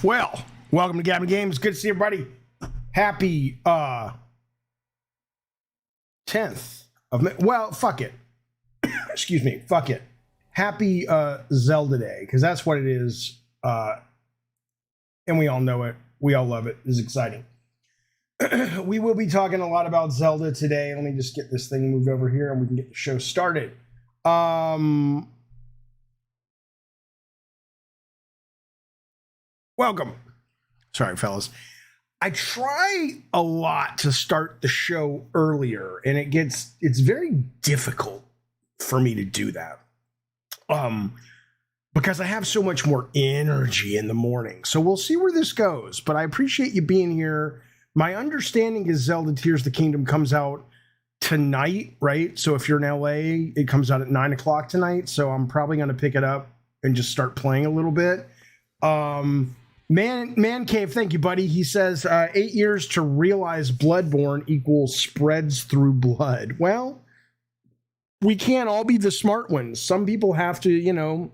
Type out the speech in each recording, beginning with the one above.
Well, welcome to Gabbin&GAME. Good to see everybody. Happy 10th of May. Well, fuck it. Excuse me. Fuck it. Happy Zelda Day, because that's what it is. And we all know it. We all love it. It's exciting. We will be talking a lot about Zelda today. Let me just get this thing moved over here and we can get the show started. Welcome. Sorry, fellas. I try a lot to start the show earlier, and it's very difficult for me to do that. Because I have so much more energy in the morning. So we'll see where this goes, but I appreciate you being here. My understanding is Zelda Tears of the Kingdom comes out tonight, right? So if you're in LA, it comes out at 9 o'clock tonight. So I'm probably going to pick it up and just start playing a little bit. Man Cave, thank you, buddy. He says 8 years to realize Bloodborne equals spreads through blood. Well, we can't all be the smart ones. Some people have to,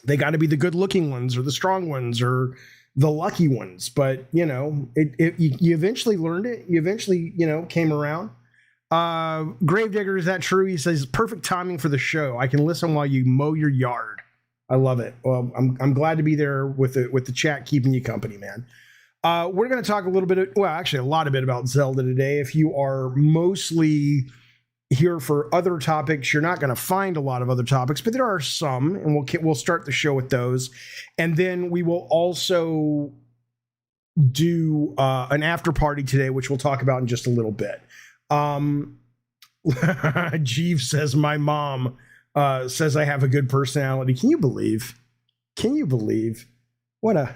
they got to be the good looking ones or the strong ones or the lucky ones. But, you eventually learned it. You eventually, came around. Gravedigger, is that true? He says perfect timing for the show. I can listen while you mow your yard. I love it. Well, I'm glad to be there with the chat, keeping you company, man. We're going to talk a lot about Zelda today. If you are mostly here for other topics, you're not going to find a lot of other topics, but there are some, and we'll start the show with those, and then we will also do an after party today, which we'll talk about in just a little bit. Jeeves says my mom says I have a good personality. Can you believe? What a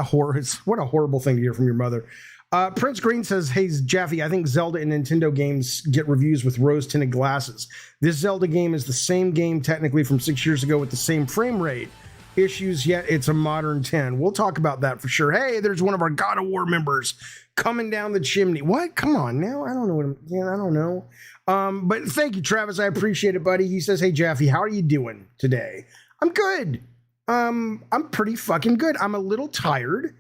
horrible thing to hear from your mother. Prince Green says, hey, Jaffe, I think Zelda and Nintendo games get reviews with rose-tinted glasses. This Zelda game is the same game technically from 6 years ago with the same frame rate issues, yet it's a modern 10. We'll talk about that for sure. Hey, there's one of our God of War members coming down the chimney. What? Come on now. I don't know. I don't know. But thank you, Travis. I appreciate it, buddy. He says, hey, Jaffe, how are you doing today? I'm good. I'm pretty fucking good. I'm a little tired.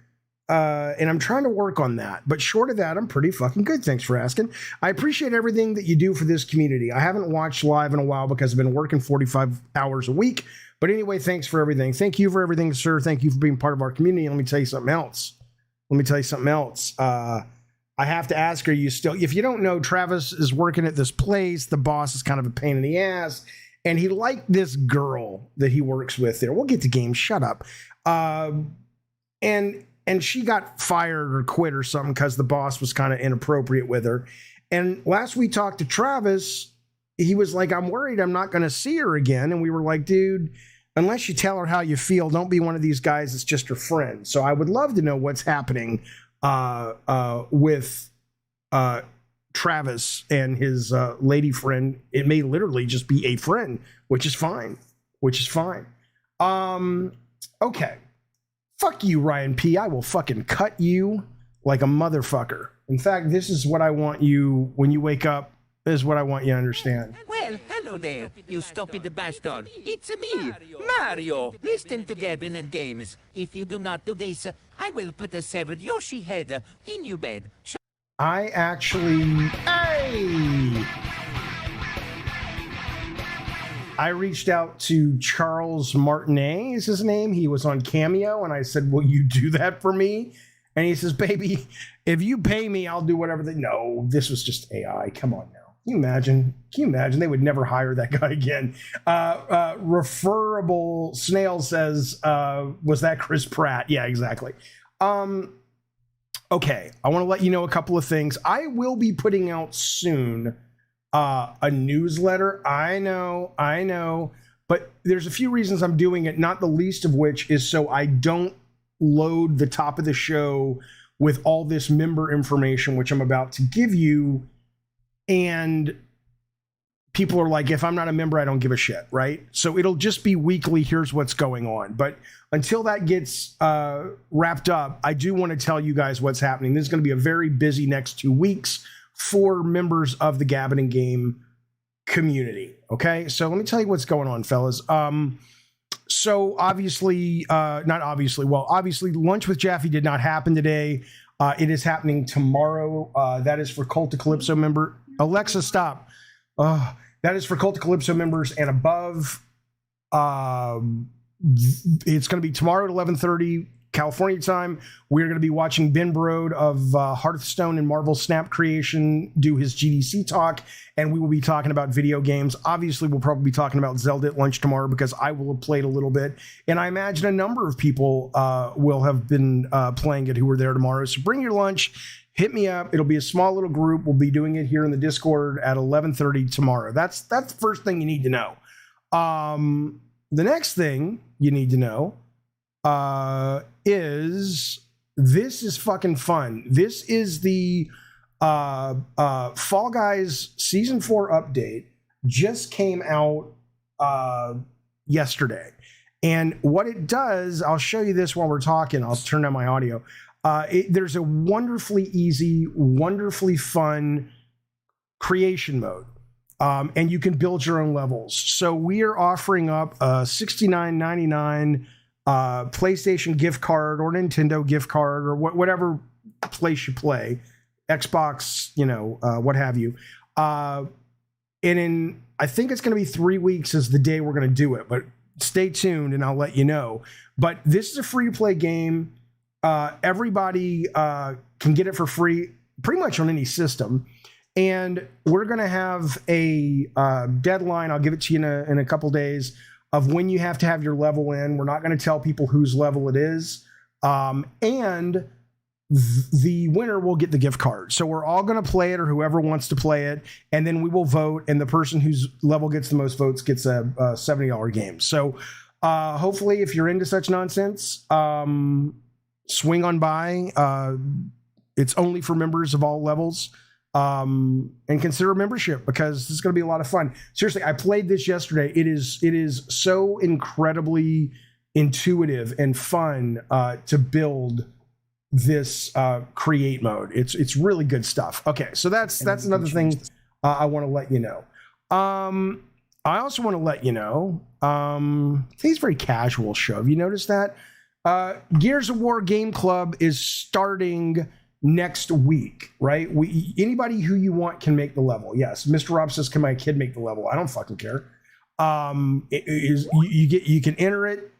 And I'm trying to work on that. But short of that, I'm pretty fucking good. Thanks for asking. I appreciate everything that you do for this community. I haven't watched live in a while because I've been working 45 hours a week. But anyway, thanks for everything. Thank you for everything, sir. Thank you for being part of our community. Let me tell you something else. I have to ask, are you still, if you don't know, Travis is working at this place. The boss is kind of a pain in the ass. And he liked this girl that he works with there. We'll get to games. Shut up. And she got fired or quit or something because the boss was kind of inappropriate with her. And last we talked to Travis, he was like, I'm worried I'm not going to see her again. And we were like, dude, unless you tell her how you feel, don't be one of these guys that's just her friend. So I would love to know what's happening with Travis and his lady friend. It may literally just be a friend, which is fine. Okay. Fuck you, Ryan P. I will fucking cut you like a motherfucker. In fact, this is what I want you, when you wake up, this is what I want you to understand. Well, hello there, you stupid bastard. It's me, Mario. Listen to Gabbin&GAME. If you do not do this, I will put a severed Yoshi head in your bed. I reached out to Charles Martinet, is his name. He was on Cameo, and I said, will you do that for me? And he says, baby, if you pay me, I'll do whatever. No, this was just AI. Come on now. Can you imagine? They would never hire that guy again. Referable Snail says, was that Chris Pratt? Yeah, exactly. Okay, I want to let you know a couple of things. I will be putting out soon a newsletter. I know, but there's a few reasons I'm doing it, not the least of which is so I don't load the top of the show with all this member information, which I'm about to give you. And people are like, if I'm not a member, I don't give a shit, right? So it'll just be weekly. Here's what's going on. But until that gets wrapped up, I do want to tell you guys what's happening. This is going to be a very busy next 2 weeks for members of the Gabbin&GAME community. Okay, so let me tell you what's going on, fellas. So obviously, not obviously, well, obviously Lunch with Jaffe did not happen today. It is happening tomorrow. That is for Cult of Calypso member. Alexa, stop. That is for Cult of Calypso members and above. It's going to be tomorrow at 11:30 California time. We're going to be watching Ben Brode of Hearthstone and Marvel Snap Creation do his GDC talk, and we will be talking about video games. Obviously, we'll probably be talking about Zelda at lunch tomorrow because I will have played a little bit, and I imagine a number of people will have been playing it who were there tomorrow. So bring your lunch. Hit me up. It'll be a small little group. We'll be doing it here in the Discord at 11:30 tomorrow. That's the first thing you need to know. The next thing you need to know is this is fucking fun. This is the Fall Guys Season 4 update. Just came out yesterday. And what it does, I'll show you this while we're talking. I'll turn down my audio. There's a wonderfully easy, wonderfully fun creation mode. And you can build your own levels. So we are offering up a $69.99 PlayStation gift card or Nintendo gift card or whatever place you play, Xbox, what have you. And I think it's going to be 3 weeks is the day we're going to do it, but stay tuned and I'll let you know. But this is a free to play game. Everybody can get it for free pretty much on any system. And we're going to have a deadline. I'll give it to you in a couple days of when you have to have your level in. We're not going to tell people whose level it is. And the winner will get the gift card. So we're all going to play it, or whoever wants to play it. And then we will vote. And the person whose level gets the most votes gets a $70 game. So hopefully, if you're into such nonsense, swing on by. It's only for members of all levels. And consider membership because this is going to be a lot of fun. Seriously, I played this yesterday. It is so incredibly intuitive and fun to build this create mode. It's really good stuff. Okay, so that's another thing I want to let you know. I also want to let you know, today's a very casual show. Have you noticed that? Gears of War Game Club is starting next week, right? Anybody who you want can make the level. Yes, Mr. Rob says, "Can my kid make the level?" I don't fucking care. You can enter it,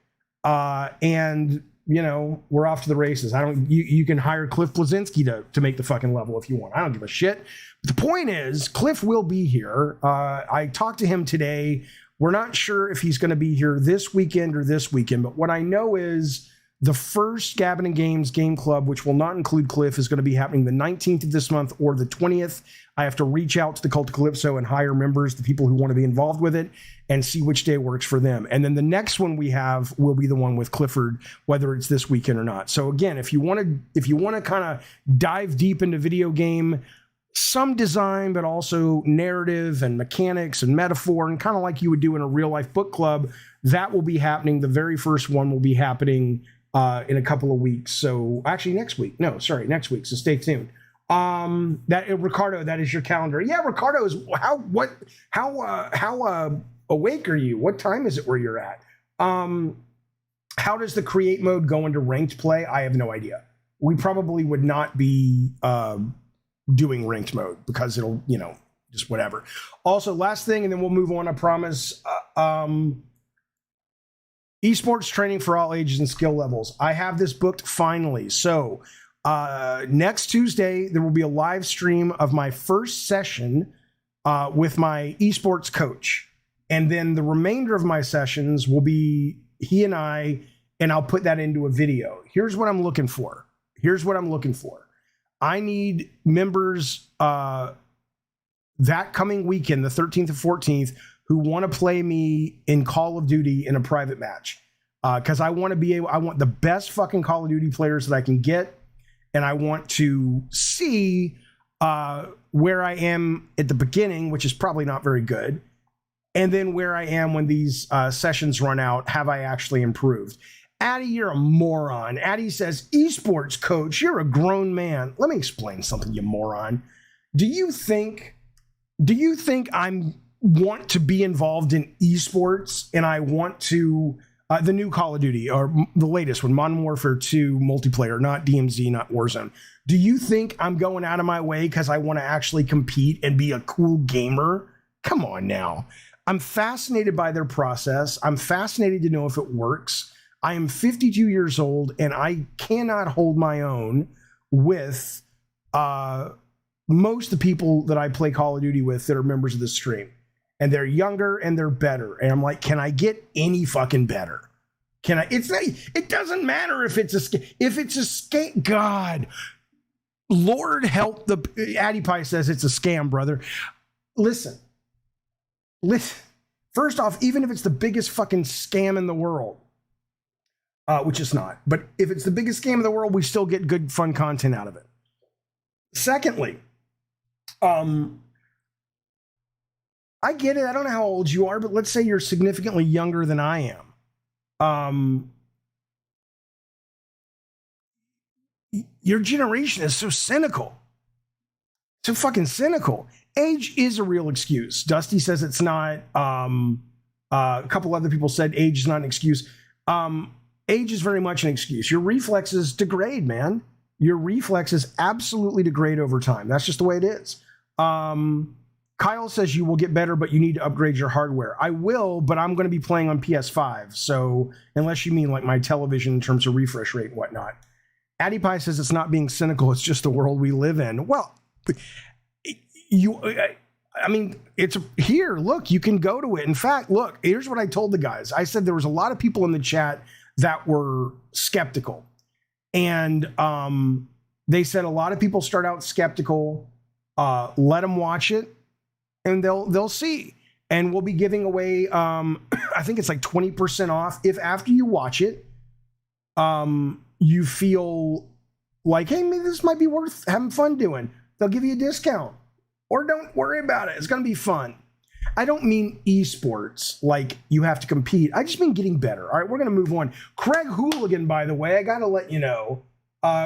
and we're off to the races. You can hire Cliff Blazinski to make the fucking level if you want. I don't give a shit. But the point is, Cliff will be here. I talked to him today. We're not sure if he's going to be here this weekend or this weekend, but what I know is the first Gabbin and Games Game Club, which will not include Cliff, is going to be happening the 19th of this month or the 20th. I have to reach out to the Cult of Calypso and hire members, the people who want to be involved with it, and see which day works for them. And then the next one we have will be the one with Clifford, whether it's this weekend or not. So again, if you want to kind of dive deep into video game, some design, but also narrative and mechanics and metaphor, and kind of like you would do in a real life book club, that will be happening. The very first one will be happening in a couple of weeks. So actually next week. Next week. So stay tuned. Ricardo, that is your calendar. Yeah, Ricardo is how awake are you? What time is it where you're at? How does the create mode go into ranked play? I have no idea. We probably would not be doing ranked mode because it'll, just whatever. Also, last thing, and then we'll move on, I promise. eSports training for all ages and skill levels. I have this booked finally. So next Tuesday, there will be a live stream of my first session with my eSports coach. And then the remainder of my sessions will be he and I, and I'll put that into a video. Here's what I'm looking for. I need members that coming weekend, the 13th and 14th, who want to play me in Call of Duty in a private match. Because I want the best fucking Call of Duty players that I can get. And I want to see where I am at the beginning, which is probably not very good. And then where I am when these sessions run out, have I actually improved? Addy, you're a moron. Addy says, eSports coach, you're a grown man. Let me explain something, you moron. Do you think I want to be involved in eSports and I want to The new Call of Duty, or the latest one, Modern Warfare 2 multiplayer, not DMZ, not Warzone. Do you think I'm going out of my way because I want to actually compete and be a cool gamer? Come on now. I'm fascinated by their process. I'm fascinated to know if it works. I am 52 years old, and I cannot hold my own with most of the people that I play Call of Duty with that are members of the stream. And they're younger and they're better. And I'm like, can I get any fucking better? Can I? It doesn't matter if it's a scam. God, Lord help the Addy Pie says it's a scam, brother. Listen. First off, even if it's the biggest fucking scam in the world, which it's not, but if it's the biggest scam in the world, we still get good, fun content out of it. Secondly, I get it. I don't know how old you are, but let's say you're significantly younger than I am. Your generation is so cynical. So fucking cynical. Age is a real excuse. Dusty says it's not. A couple other people said age is not an excuse. Age is very much an excuse. Your reflexes degrade, man. Your reflexes absolutely degrade over time. That's just the way it is. Kyle says you will get better, but you need to upgrade your hardware. I will, but I'm going to be playing on PS5. So unless you mean like my television in terms of refresh rate and whatnot. Addy Pie says it's not being cynical. It's just the world we live in. Well, I mean, it's here. Look, you can go to it. In fact, look, here's what I told the guys. I said there was a lot of people in the chat that were skeptical. And they said a lot of people start out skeptical. Let them watch it. And they'll see. And we'll be giving away, I think it's like 20% off. If after you watch it, you feel like, hey, maybe this might be worth having fun doing, they'll give you a discount. Or don't worry about it. It's going to be fun. I don't mean eSports, like you have to compete. I just mean getting better. All right, we're going to move on. Craig Hooligan, by the way, I got to let you know.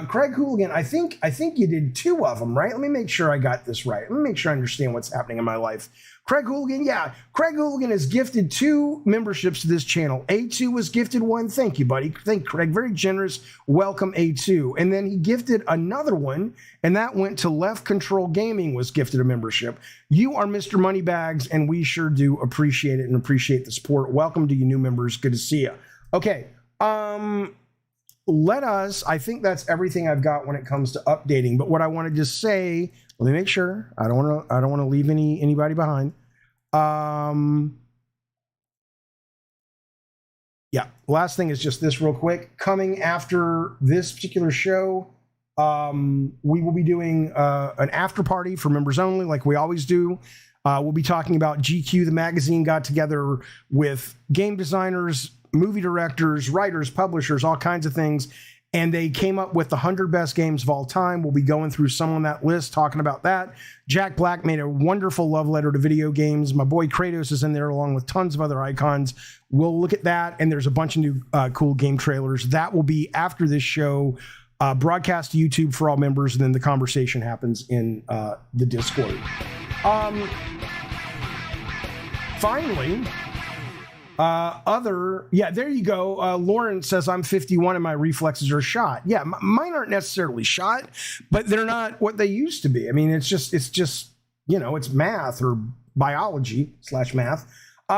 Craig Hooligan, I think you did 2 of them, right? Let me make sure I got this right. Let me make sure I understand what's happening in my life. Craig Hooligan, yeah. Craig Hooligan has gifted 2 memberships to this channel. A2 was gifted 1. Thank you, buddy. Thank Craig. Very generous. Welcome, A2. And then he gifted another one, and that went to Left Control Gaming, was gifted a membership. You are Mr. Moneybags, and we sure do appreciate it and appreciate the support. Welcome to you new members. Good to see you. Okay. I think that's everything I've got when it comes to updating. But what I wanted to say, let me make sure. I don't want to leave anybody behind. Yeah. Last thing is just this real quick. Coming after this particular show, we will be doing an after party for members only, like we always do. We'll be talking about GQ, the magazine, got together with game designers, movie directors, writers, publishers, all kinds of things. And they came up with the 100 best games of all time. We'll be going through some on that list, talking about that. Jack Black made a wonderful love letter to video games. My boy Kratos is in there along with tons of other icons. We'll look at that. And there's a bunch of new cool game trailers. That will be after this show, broadcast to YouTube for all members. And then the conversation happens in the Discord. Finally, there you go. Lauren says I'm 51 and my reflexes are shot. Yeah, mine aren't necessarily shot, but they're not what they used to be. I mean, it's just, it's math or biology / math.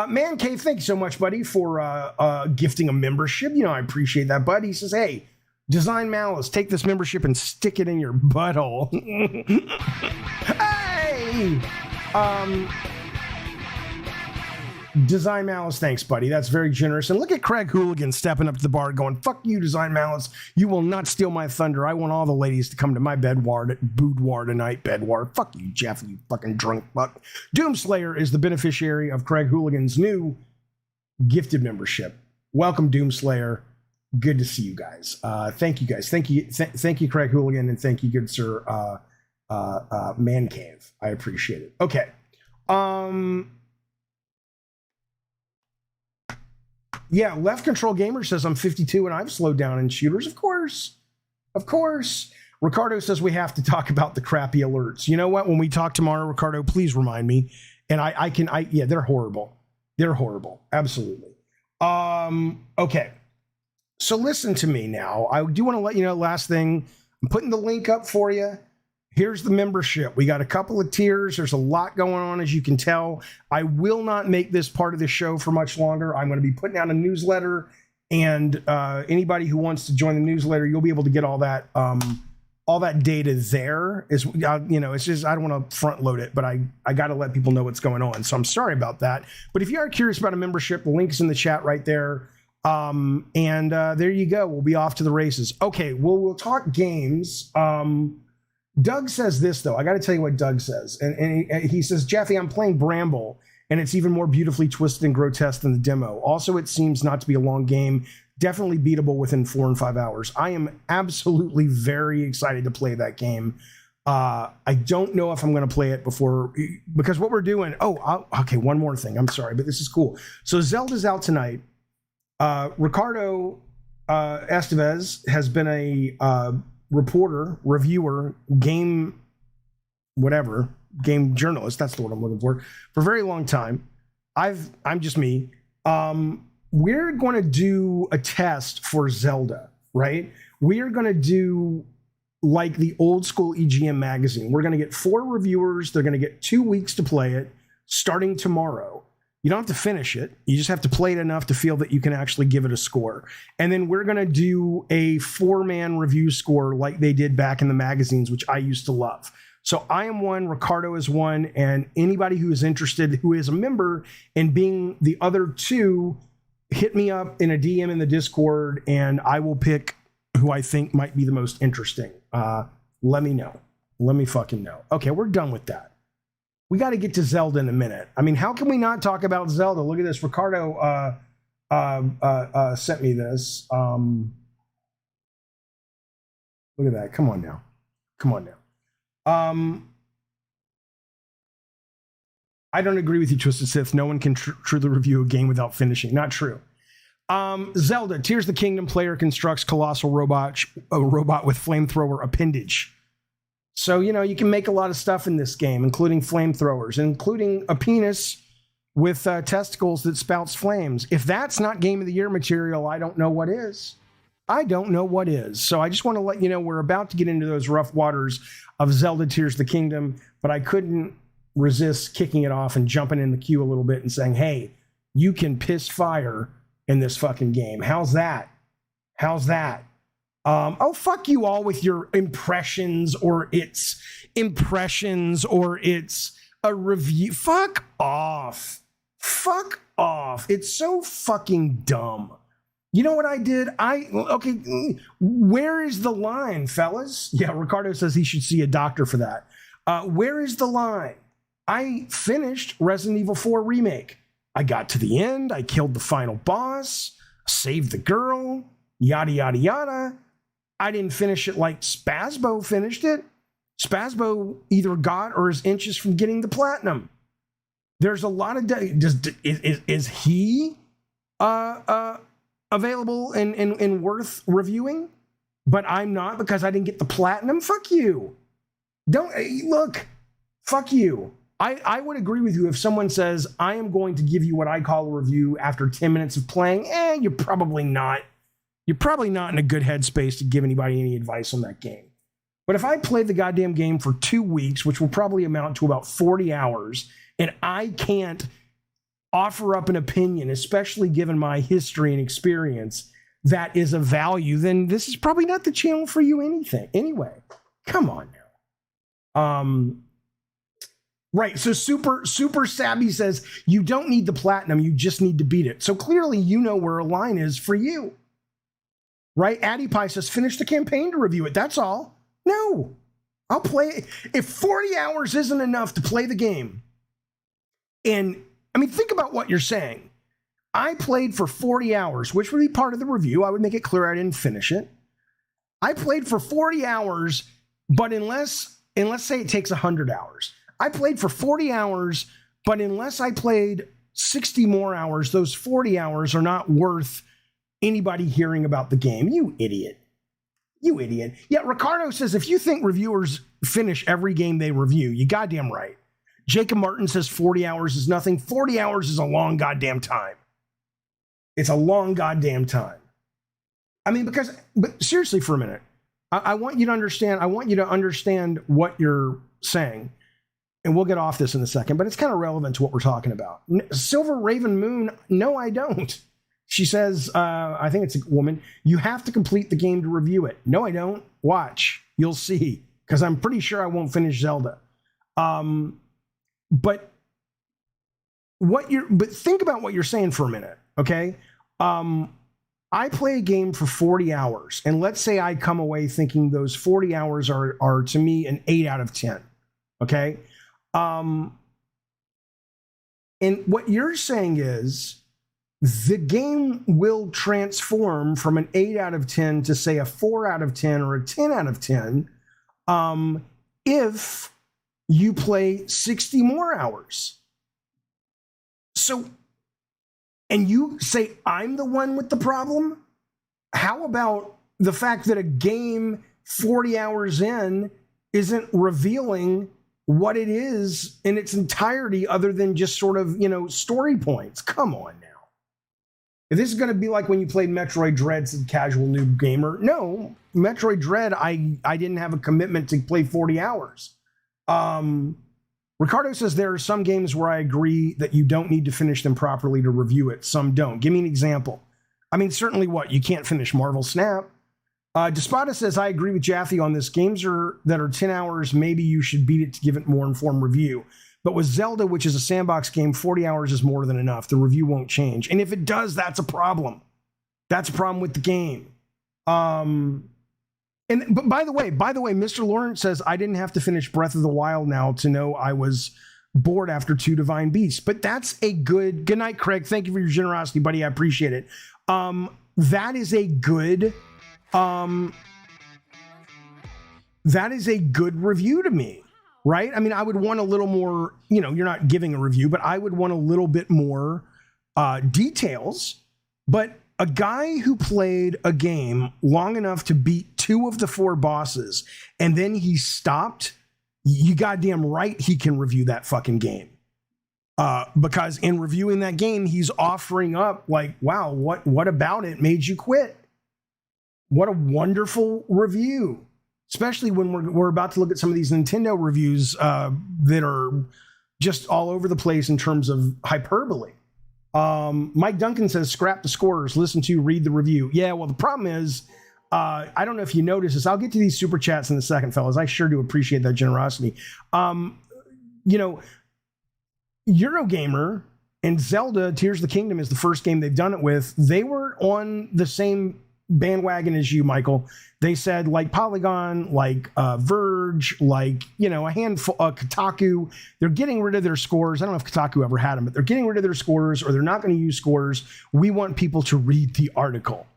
Man Cave, thank you so much, buddy, for gifting a membership. I appreciate that, buddy. He says, hey, Design Malice, take this membership and stick it in your butthole. Hey! Design Malice, thanks, buddy. That's very generous. And look at Craig Hooligan stepping up to the bar going, fuck you, Design Malice. You will not steal my thunder. I want all the ladies to come to my boudoir tonight, bedwar. Fuck you, Jaffe, you fucking drunk fuck. Doomslayer is the beneficiary of Craig Hooligan's new gifted membership. Welcome, Doomslayer. Good to see you guys. Thank you, guys. Thank you, Craig Hooligan, and thank you, good sir, Man Cave. I appreciate it. Okay. Yeah, Left Control Gamer says I'm 52 and I've slowed down in shooters. Of course. Ricardo says we have to talk about the crappy alerts. You know what? When we talk tomorrow, Ricardo, please remind me. And they're horrible. They're horrible. Absolutely. Okay. So listen to me now. I do want to let you know, last thing, I'm putting the link up for you. Here's the membership. We got a couple of tiers. There's a lot going on, as you can tell. I will not make this part of the show for much longer. I'm going to be putting out a newsletter, and anybody who wants to join the newsletter, you'll be able to get all that data there. Is it's just, I don't want to front load it, but I got to let people know what's going on. So I'm sorry about that. But if you are curious about a membership, the link is in the chat right there. There you go. We'll be off to the races. Okay, well, we'll talk games. Doug says this, though. I got to tell you what Doug says. And he says, Jaffe, I'm playing Bramble, and it's even more beautifully twisted and grotesque than the demo. Also, it seems not to be a long game. Definitely beatable within 4 and 5 hours. I am absolutely very excited to play that game. I don't know if I'm going to play it because what we're doing. Okay, one more thing. I'm sorry, but this is cool. So Zelda's out tonight. Ricardo Estevez has been a reporter, reviewer, game journalist. That's the word I'm looking for a very long time. I'm just me. We're going to do a test for Zelda, right? We are going to do like the old school EGM magazine. We're going to get 4 reviewers. They're going to get 2 weeks to play it starting tomorrow. You don't have to finish it. You just have to play it enough to feel that you can actually give it a score. And then we're going to do a 4-man review score like they did back in the magazines, which I used to love. So I am one, Ricardo is one, and anybody who is interested, who is a member in being the other 2, hit me up in a DM in the Discord, and I will pick who I think might be the most interesting. Let me know. Let me fucking know. Okay, we're done with that. We got to get to Zelda in a minute. I mean, how can we not talk about Zelda? Look at this. Ricardo sent me this. Look at that. Come on now. I don't agree with you, Twisted Sith. No one can truly review a game without finishing. Not true. Zelda, Tears of the Kingdom, player constructs colossal robot with flamethrower appendage. So, you can make a lot of stuff in this game, including flamethrowers, including a penis with testicles that spouts flames. If that's not Game of the Year material, I don't know what is. So I just want to let you know we're about to get into those rough waters of Zelda Tears of the Kingdom, but I couldn't resist kicking it off and jumping in the queue a little bit and saying, hey, you can piss fire in this fucking game. How's that? Fuck you all with your impressions or it's a review. Fuck off. It's so fucking dumb. You know what I did? Where is the line, fellas? Yeah, Ricardo says he should see a doctor for that. Where is the line? I finished Resident Evil 4 Remake. I got to the end. I killed the final boss, saved the girl, yada, yada, yada. I didn't finish it like Spazbo finished it. Spazbo either got or is inches from getting the platinum. There's a lot of... Is he available and worth reviewing? But I'm not because I didn't get the platinum? Fuck you. Fuck you. I would agree with you if someone says, I am going to give you what I call a review after 10 minutes of playing. You're probably not. You're probably not in a good headspace to give anybody any advice on that game. But if I played the goddamn game for 2 weeks, which will probably amount to about 40 hours, and I can't offer up an opinion, especially given my history and experience, that is of value, then this is probably not the channel for you anyway. Come on now. Right, so Super Sabby says, you don't need the platinum, you just need to beat it. So clearly you know where a line is for you. Right? Addy Pie says, finish the campaign to review it, that's all. No, I'll play it. If 40 hours isn't enough to play the game, and, I mean, think about what you're saying. I played for 40 hours, which would be part of the review. I would make it clear I didn't finish it. I played for 40 hours, but unless say it takes 100 hours. I played for 40 hours, but unless I played 60 more hours, those 40 hours are not worth anybody hearing about the game. You idiot. Yeah, Ricardo says, if you think reviewers finish every game they review, you goddamn right. Jacob Martin says 40 hours is nothing. 40 hours is a long goddamn time. It's a long goddamn time. I mean, but seriously for a minute, I want you to understand, what you're saying. And we'll get off this in a second, but it's kind of relevant to what we're talking about. Silver Raven Moon, no, I don't. She says, I think it's a woman, you have to complete the game to review it. No, I don't. Watch. You'll see. Because I'm pretty sure I won't finish Zelda. But think about what you're saying for a minute, okay? I play a game for 40 hours, and let's say I come away thinking those 40 hours are to me an 8 out of 10, okay? And what you're saying is the game will transform from an 8 out of 10 to, say, a 4 out of 10 or a 10 out of 10 if you play 60 more hours. So, and you say I'm the one with the problem? How about the fact that a game 40 hours in isn't revealing what it is in its entirety other than just sort of, story points? Come on now. If this is going to be like when you played Metroid Dread, said casual noob gamer. No, Metroid Dread, I didn't have a commitment to play 40 hours. Ricardo says there are some games where I agree that you don't need to finish them properly to review it. Some don't. Give me an example. I mean, certainly you can't finish Marvel Snap. Despoта says, I agree with Jaffe on this. Games that are 10 hours, maybe you should beat it to give it more informed review. But with Zelda, which is a sandbox game, 40 hours is more than enough. The review won't change. And if it does, that's a problem. That's a problem with the game. But by the way, Mr. Lawrence says, I didn't have to finish Breath of the Wild now to know I was bored after 2 Divine Beasts. But that's a good night, Craig. Thank you for your generosity, buddy. I appreciate it. That is a good review to me, right? I mean, I would want a little more, you're not giving a review, but I would want a little bit more details. But a guy who played a game long enough to beat 2 of the 4 bosses, and then he stopped, you goddamn right he can review that fucking game. Because in reviewing that game, he's offering up like, wow, what about it made you quit? What a wonderful review. Especially when we're about to look at some of these Nintendo reviews that are just all over the place in terms of hyperbole. Mike Duncan says, scrap the scores, read the review. Yeah, well, the problem is, I don't know if you notice this. I'll get to these super chats in a second, fellas. I sure do appreciate that generosity. Eurogamer and Zelda Tears of the Kingdom is the first game they've done it with. They were on the same bandwagon as you, Michael. They said, like Polygon, like Verge, like, a handful of Kotaku, they're getting rid of their scores. I don't know if Kotaku ever had them, but they're getting rid of their scores, or they're not going to use scores. We want people to read the article.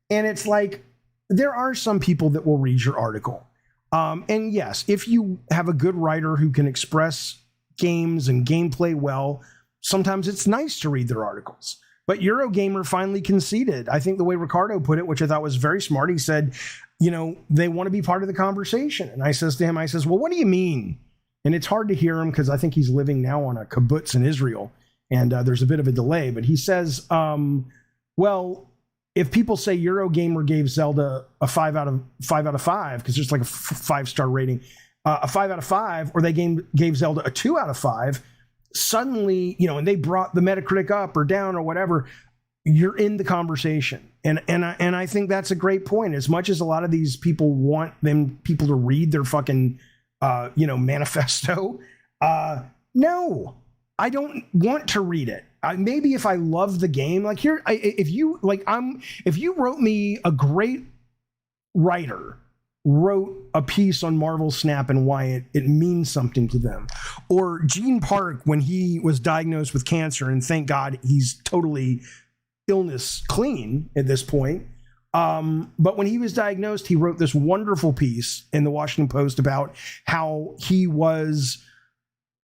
And it's like, there are some people that will read your article. And yes, if you have a good writer who can express games and gameplay well, sometimes it's nice to read their articles. But Eurogamer finally conceded. I think the way Ricardo put it, which I thought was very smart, he said, they want to be part of the conversation. And I says to him, well, what do you mean? And it's hard to hear him because I think he's living now on a kibbutz in Israel. And there's a bit of a delay. But he says, well, if people say Eurogamer gave Zelda a 5 out of 5, because there's like a 5-star rating, a 5 out of 5, or they gave Zelda a 2 out of 5, suddenly, and they brought the Metacritic up or down or whatever, you're in the conversation. And I think that's a great point. As much as a lot of these people want people to read their fucking, manifesto, no, I don't want to read it. Maybe if I love the game, like here, if you wrote me, a great writer wrote a piece on Marvel Snap and why it means something to them, or Gene Park when he was diagnosed with cancer, and thank God he's totally illness clean at this point. But when he was diagnosed, he wrote this wonderful piece in the Washington Post about how he was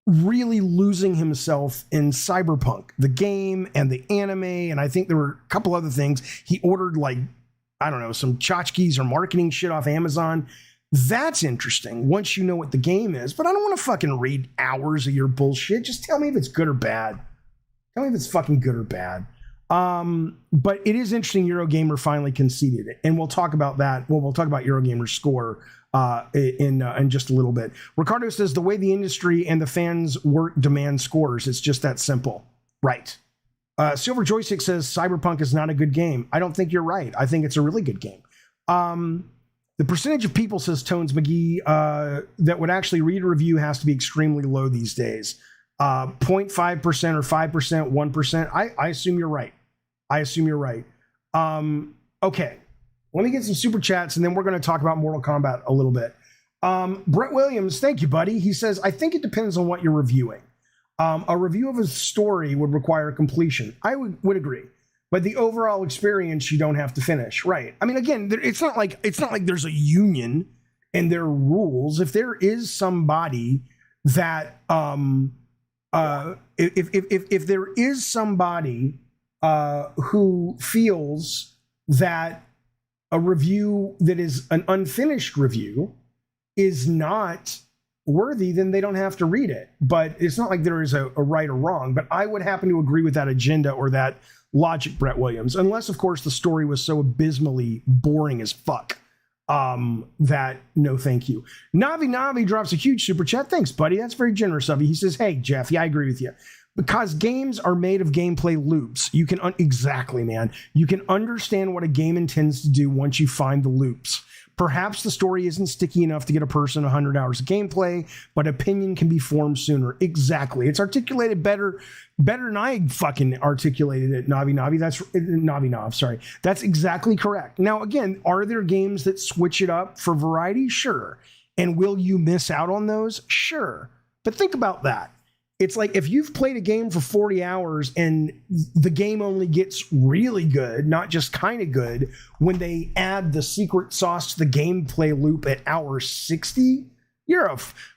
really losing himself in Cyberpunk, the game and the anime. And I think there were a couple other things. He ordered some tchotchkes or marketing shit off Amazon. That's interesting once you know what the game is. But I don't want to fucking read hours of your bullshit. Just tell me if it's good or bad. Tell me if it's fucking good or bad. But it is interesting. Eurogamer finally conceded it, and we'll talk about that. Well, we'll talk about Eurogamer's score in just a little bit. Ricardo says the way the industry and the fans work demand scores. It's just that simple, right? Silver Joystick says Cyberpunk is not a good game. I don't think you're right. I think it's a really good game. The percentage of people, says Tones McGee, that would actually read a review has to be extremely low these days. 0.5% or 5%, 1%. I assume you're right. Okay. Let me get some super chats, and then we're going to talk about Mortal Kombat a little bit. Brett Williams, thank you, buddy. He says, I think it depends on what you're reviewing. A review of a story would require completion. I would agree. But the overall experience, you don't have to finish. Right. I mean, again, it's not like there's a union and there are rules. If there is somebody that, if there is somebody who feels that a review that is an unfinished review is not worthy, then they don't have to read it. But it's not like there is a right or wrong. But I would happen to agree with that agenda or that logic, Brett Williams, unless, of course, the story was so abysmally boring as fuck that no thank you. Navi drops a huge super chat. Thanks, buddy. That's very generous of you. He says, hey, Jaffe, I agree with you. Because games are made of gameplay loops. You can, exactly, man. You can understand what a game intends to do once you find the loops. Perhaps the story isn't sticky enough to get a person 100 hours of gameplay, but opinion can be formed sooner. Exactly. It's articulated better than I fucking articulated it, Navi. Sorry. That's exactly correct. Now, again, are there games that switch it up for variety? Sure. And will you miss out on those? Sure. But think about that. It's like if you've played a game for 40 hours and the game only gets really good, not just kind of good, when they add the secret sauce to the gameplay loop at hour 60,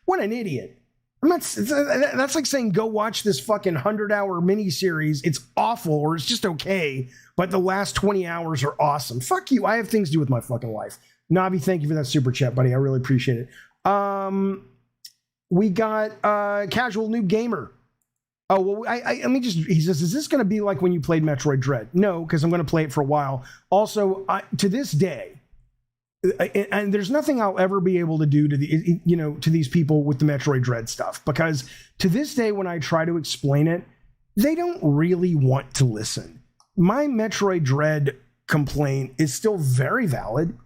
what an idiot. That's like saying go watch this fucking 100-hour miniseries. It's awful or it's just okay, but the last 20 hours are awesome. Fuck you. I have things to do with my fucking life. Navi, thank you for that super chat, buddy. I really appreciate it. We got Casual Noob Gamer. Oh, well, he says, is this going to be like when you played Metroid Dread? No, because I'm going to play it for a while. Also, to this day, and there's nothing I'll ever be able to do to these people with the Metroid Dread stuff, because to this day, when I try to explain it, they don't really want to listen. My Metroid Dread complaint is still very valid.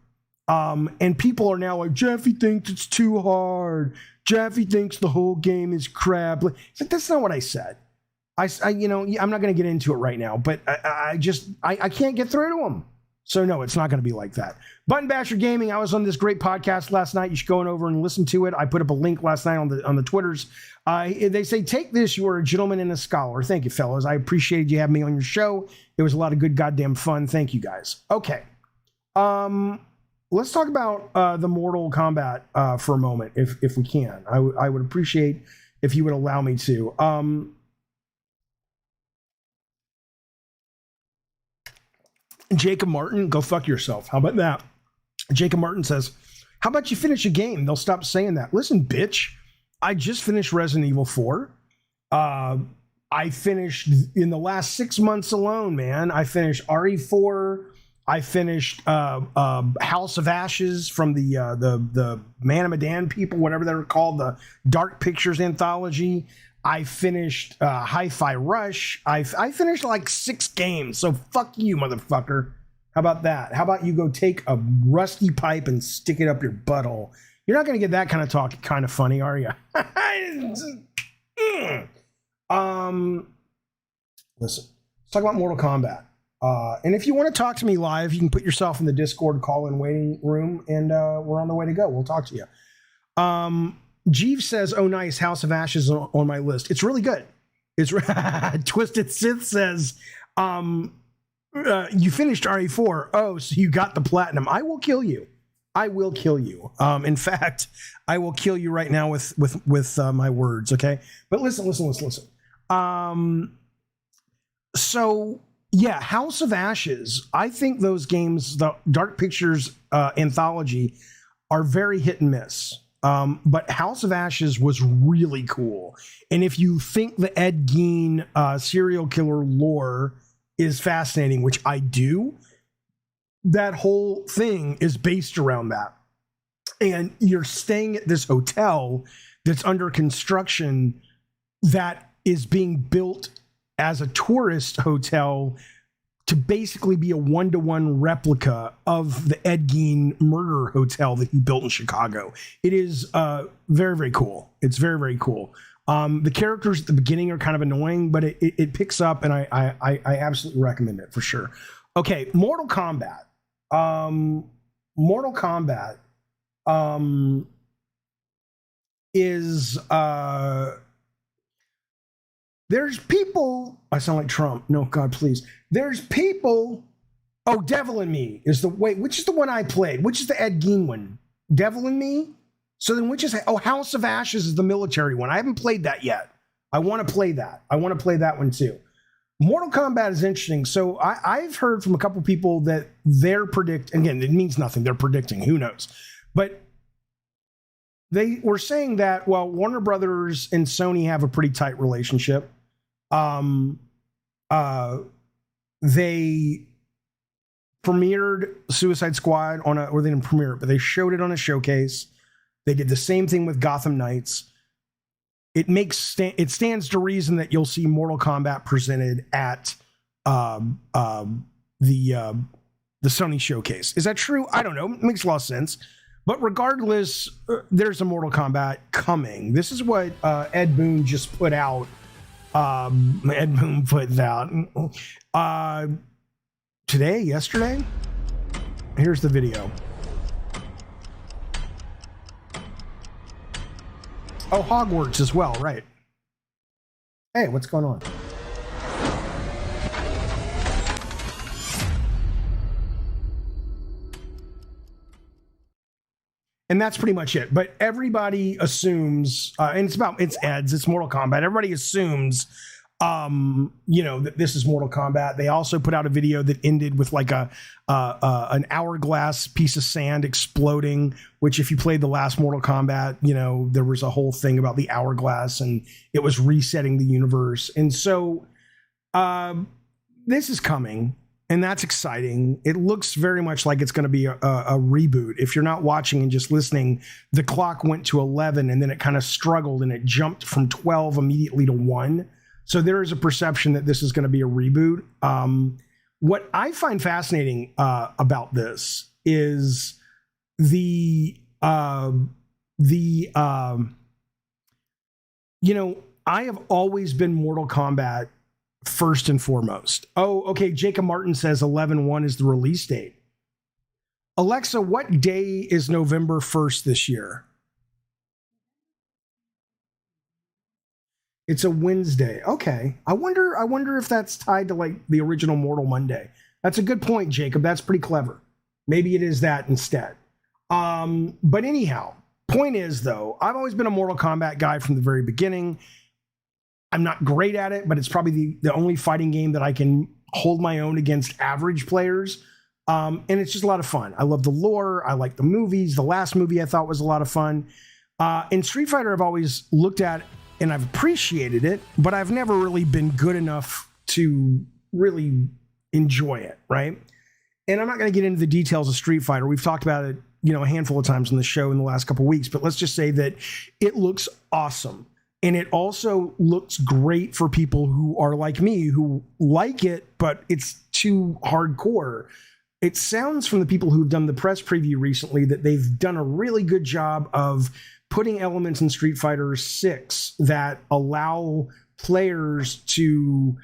And people are now like, Jaffe thinks it's too hard. Jaffe thinks the whole game is crap. It's like, that's not what I said. I'm not going to get into it right now, but I can't get through to them. So no, it's not going to be like that. Button Basher Gaming. I was on this great podcast last night. You should go over and listen to it. I put up a link last night on the Twitters. They say, take this. You are a gentleman and a scholar. Thank you, fellas. I appreciated you having me on your show. It was a lot of good goddamn fun. Thank you guys. Okay. Let's talk about the Mortal Kombat for a moment, if we can. I would appreciate if you would allow me to. Jacob Martin, go fuck yourself. How about that? Jacob Martin says, how about you finish a game? They'll stop saying that. Listen, bitch, I just finished Resident Evil 4. I finished in the last 6 months alone, man. I finished RE4. I finished House of Ashes from the Man of Medan people, whatever they were called, the Dark Pictures anthology. I finished Hi-Fi Rush. I finished like 6 games, so fuck you, motherfucker. How about that? How about you go take a rusty pipe and stick it up your butthole? You're not going to get that kind of talk kind of funny, are you? Listen, let's talk about Mortal Kombat. And if you want to talk to me live, you can put yourself in the Discord call-in waiting room, and we're on the way to go. We'll talk to you. Jeeves says, oh, nice, House of Ashes on my list. It's really good. It's Twisted Sith says, you finished RE4. Oh, so you got the platinum. I will kill you. I will kill you. In fact, I will kill you right now with my words, okay? But listen. So... yeah, House of Ashes. I think those games, the Dark Pictures anthology, are very hit and miss. But House of Ashes was really cool. And if you think the Ed Gein serial killer lore is fascinating, which I do, that whole thing is based around that. And you're staying at this hotel that's under construction that is being built as a tourist hotel to basically be a one-to-one replica of the Ed Gein murder hotel that he built in Chicago. It is very, very cool. It's very, very cool. The characters at the beginning are kind of annoying, but it picks up, and I absolutely recommend it for sure. Okay, Mortal Kombat. Mortal Kombat is there's people. I sound like Trump. No, God, please. There's people. Oh, Devil in Me is the wait. Which is the one I played? Which is the Ed Gein one? Devil in Me. So then, which is House of Ashes is the military one. I haven't played that yet. I want to play that. I want to play that one too. Mortal Kombat is interesting. So I've heard from a couple people that they're again, it means nothing. They're predicting. Who knows? But they were saying that, well, Warner Brothers and Sony have a pretty tight relationship. They premiered Suicide Squad or they didn't premiere it, but they showed it on a showcase. They did the same thing with Gotham Knights. It stands to reason that you'll see Mortal Kombat presented at the Sony showcase. Is that true? I don't know. It makes a lot of sense. But regardless, there's a Mortal Kombat coming. This is what Ed Boon just put out. Ed Boon put out yesterday. Here's the video. Oh, Hogwarts as well, right? Hey, what's going on? And that's pretty much it. But everybody assumes, and it's Ed's, it's Mortal Kombat. Everybody assumes, that this is Mortal Kombat. They also put out a video that ended with like an hourglass piece of sand exploding, which if you played the last Mortal Kombat, there was a whole thing about the hourglass and it was resetting the universe. And so this is coming. And that's exciting. It looks very much like it's going to be a reboot. If you're not watching and just listening, the clock went to 11 and then it kind of struggled and it jumped from 12 immediately to 1. So there is a perception that this is going to be a reboot. What I find fascinating about this is I have always been Mortal Kombat first and foremost. Oh, okay. Jacob Martin says 11/1 is the release date. Alexa, what day is November 1st this year? It's a Wednesday. Okay. I wonder if that's tied to like the original Mortal Monday. That's a good point, Jacob. That's pretty clever. Maybe it is that instead. But anyhow, point is though, I've always been a Mortal Kombat guy from the very beginning. I'm not great at it, but it's probably the only fighting game that I can hold my own against average players. And it's just a lot of fun. I love the lore. I like the movies. The last movie I thought was a lot of fun. In Street Fighter, I've always looked at and I've appreciated it, but I've never really been good enough to really enjoy it, right? And I'm not going to get into the details of Street Fighter. We've talked about it, a handful of times on the show in the last couple of weeks, but let's just say that it looks awesome. And it also looks great for people who are like me, who like it, but it's too hardcore. It sounds from the people who've done the press preview recently that they've done a really good job of putting elements in Street Fighter 6 that allow players to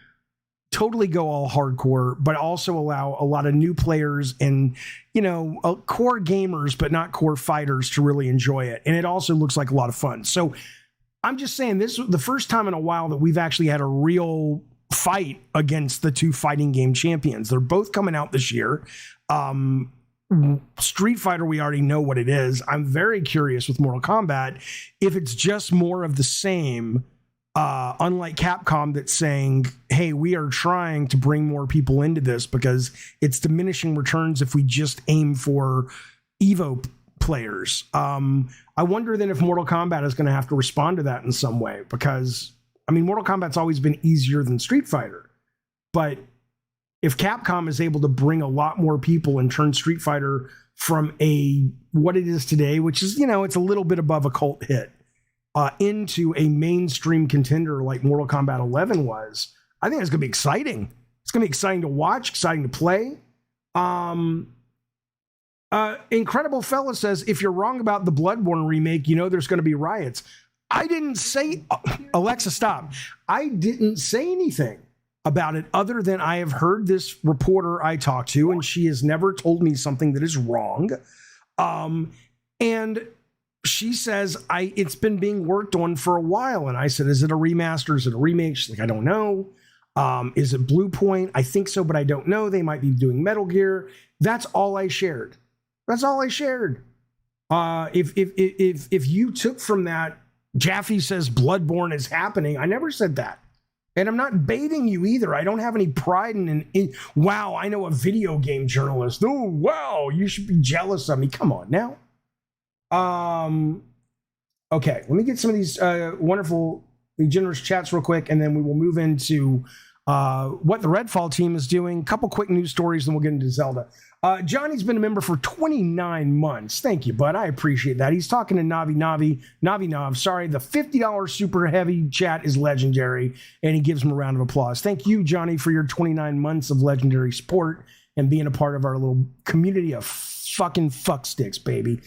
totally go all hardcore, but also allow a lot of new players and, core gamers, but not core fighters to really enjoy it. And it also looks like a lot of fun. So I'm just saying this is the first time in a while that we've actually had a real fight against the two fighting game champions. They're both coming out this year. Street Fighter, we already know what it is. I'm very curious with Mortal Kombat if it's just more of the same, unlike Capcom that's saying, hey, we are trying to bring more people into this because it's diminishing returns if we just aim for Evo players. I wonder then if Mortal Kombat is going to have to respond to that in some way because, Mortal Kombat's always been easier than Street Fighter, but if Capcom is able to bring a lot more people and turn Street Fighter from what it is today, which is, it's a little bit above a cult hit, into a mainstream contender like Mortal Kombat 11 was, I think it's going to be exciting. It's going to be exciting to watch, exciting to play. Incredible Fella says, if you're wrong about the Bloodborne remake, there's going to be riots. I didn't say, Alexa, stop. I didn't say anything about it other than I have heard this reporter I talked to, and she has never told me something that is wrong. And she says, it's been being worked on for a while. And I said, is it a remaster? Is it a remake? She's like, I don't know. Is it Blue Point? I think so, but I don't know. They might be doing Metal Gear. That's all I shared. That's all I shared. If you took from that, Jaffe says Bloodborne is happening, I never said that. And I'm not baiting you either. I don't have any pride in wow, I know a video game journalist. Oh, wow, you should be jealous of me. Come on now. Okay, let me get some of these wonderful, generous chats real quick, and then we will move into what the Redfall team is doing. A couple quick news stories, then we'll get into Zelda. Johnny's been a member for 29 months. Thank you, bud. I appreciate that. He's talking to Navi. Sorry, the $50 super heavy chat is legendary, and he gives him a round of applause. Thank you, Johnny, for your 29 months of legendary support and being a part of our little community of fucking fucksticks, baby.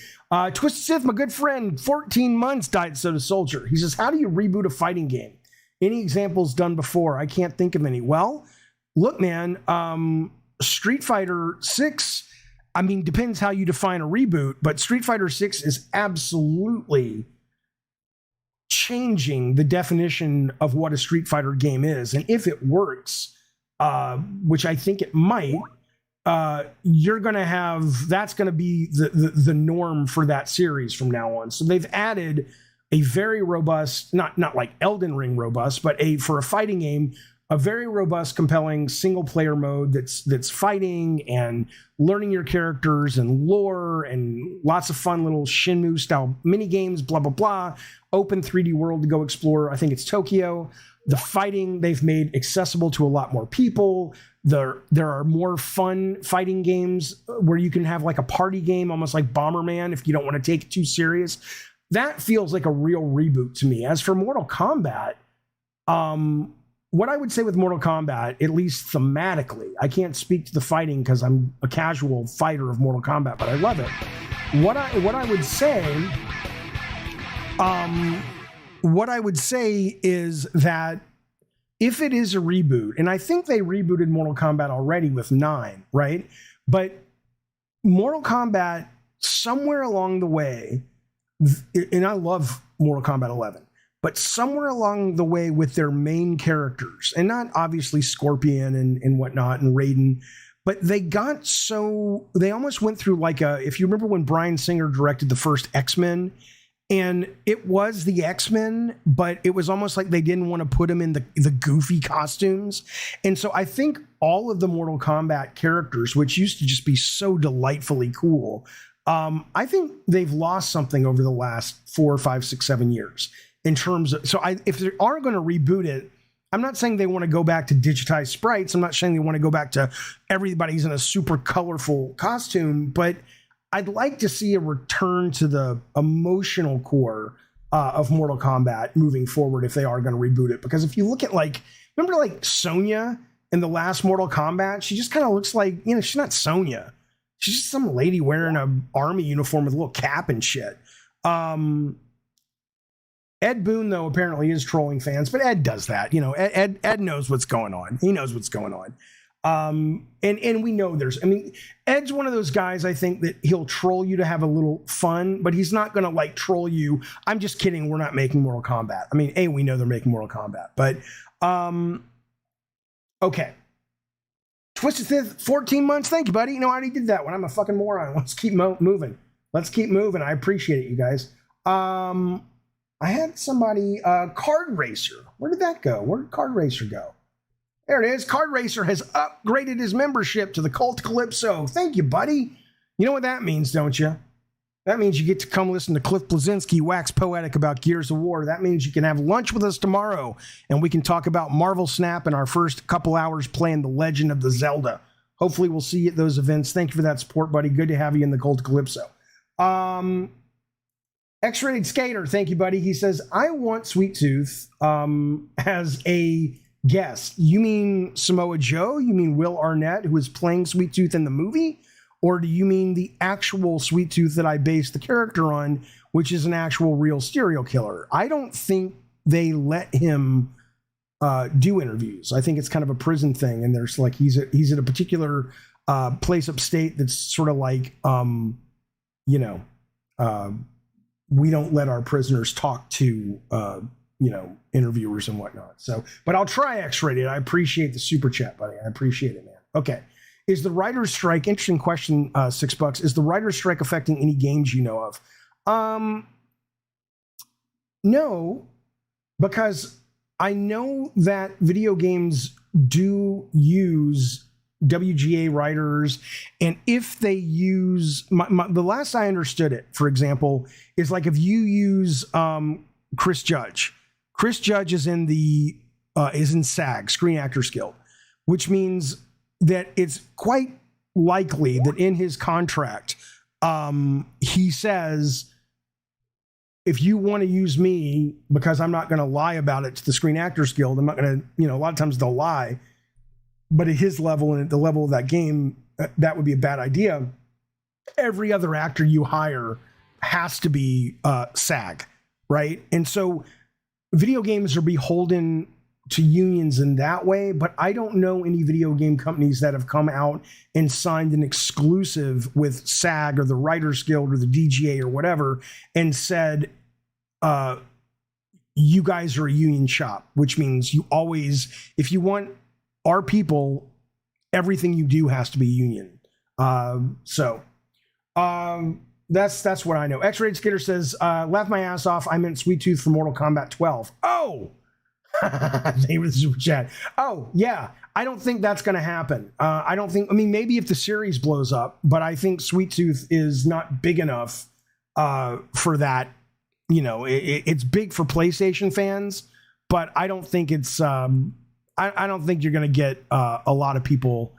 Twisted Sith, my good friend, 14 months, Diet Soda Soldier. He says, how do you reboot a fighting game? Any examples done before? I can't think of any. Well, look, man, Street Fighter 6, depends how you define a reboot, but Street Fighter 6 is absolutely changing the definition of what a Street Fighter game is. And if it works, which I think it might, you're going to have, that's going to be the norm for that series from now on. So they've added a very robust, not like Elden Ring robust, but for a fighting game, a very robust, compelling single player mode that's fighting and learning your characters and lore and lots of fun little Shenmue style mini games, blah, blah, blah. Open 3D world to go explore. I think it's Tokyo. The fighting they've made accessible to a lot more people. There are more fun fighting games where you can have like a party game, almost like Bomberman, if you don't want to take it too serious. That feels like a real reboot to me. As for Mortal Kombat, what I would say with Mortal Kombat, at least thematically, I can't speak to the fighting because I'm a casual fighter of Mortal Kombat, but I love it. What I would say is that if it is a reboot, and I think they rebooted Mortal Kombat already with 9, right? But Mortal Kombat, somewhere along the way, and I love Mortal Kombat 11, but somewhere along the way with their main characters, and not obviously Scorpion and whatnot and Raiden, but they almost went through like if you remember when Bryan Singer directed the first X-Men, and it was the X-Men, but it was almost like they didn't want to put them in the goofy costumes. And so I think all of the Mortal Kombat characters, which used to just be so delightfully cool, I think they've lost something over the last 4, 5, 6, 7 years. In terms of, if they are going to reboot it, I'm not saying they want to go back to digitized sprites. I'm not saying they want to go back to everybody's in a super colorful costume, but I'd like to see a return to the emotional core of Mortal Kombat moving forward if they are going to reboot it. Because if you look at remember like Sonya in the last Mortal Kombat, she just kind of looks like, she's not Sonya. She's just some lady wearing an army uniform with a little cap and shit. Ed Boon, though, apparently is trolling fans, but Ed does that. Ed knows what's going on. He knows what's going on. And we know Ed's one of those guys, I think, that he'll troll you to have a little fun, but he's not going to troll you. I'm just kidding. We're not making Mortal Kombat. We know they're making Mortal Kombat, but, okay. Twisted Sith, 14 months. Thank you, buddy. I already did that one. I'm a fucking moron. Let's keep moving. I appreciate it, you guys. I had somebody, Card Racer. Where did that go? Where did Card Racer go? There it is. Card Racer has upgraded his membership to the Cult Calypso. Thank you, buddy. You know what that means, don't you? That means you get to come listen to Cliff Bleszinski wax poetic about Gears of War. That means you can have lunch with us tomorrow, and we can talk about Marvel Snap in our first couple hours playing The Legend of the Zelda. Hopefully we'll see you at those events. Thank you for that support, buddy. Good to have you in the Cult of Calypso. X-Rated Skater, thank you, buddy. He says, I want Sweet Tooth as a guest. You mean Samoa Joe? You mean Will Arnett, who is playing Sweet Tooth in the movie? Or do you mean the actual Sweet Tooth that I based the character on, which is an actual real serial killer? I don't think they let him do interviews. I think it's kind of a prison thing, and there's like he's at a particular place upstate that's sort of like we don't let our prisoners talk to interviewers and whatnot. So, but I'll try X-Rated. I appreciate the super chat, buddy. I appreciate it, man. Okay. Is the writer's strike, interesting question, $6, is the writer's strike affecting any games you know of? No, because I know that video games do use WGA writers, and if they use, the last I understood it, for example, is like if you use Chris Judge is in SAG, Screen Actors Guild, which means that it's quite likely that in his contract, he says, if you want to use me, because I'm not going to lie about it to the Screen Actors Guild, I'm not going to, a lot of times they'll lie, but at his level and at the level of that game, that would be a bad idea. Every other actor you hire has to be SAG, right? And so video games are beholden to unions in that way, but I don't know any video game companies that have come out and signed an exclusive with SAG or the Writers Guild or the DGA or whatever and said, you guys are a union shop, which means you always, if you want our people, everything you do has to be union. That's what I know. X-Rated Skater says, laugh my ass off. I meant Sweet Tooth for Mortal Kombat 12. Oh, thank you for the super chat. Oh, yeah. I don't think that's going to happen. Maybe if the series blows up, but I think Sweet Tooth is not big enough for that. It's big for PlayStation fans, but I don't think it's, I don't think you're going to get a lot of people,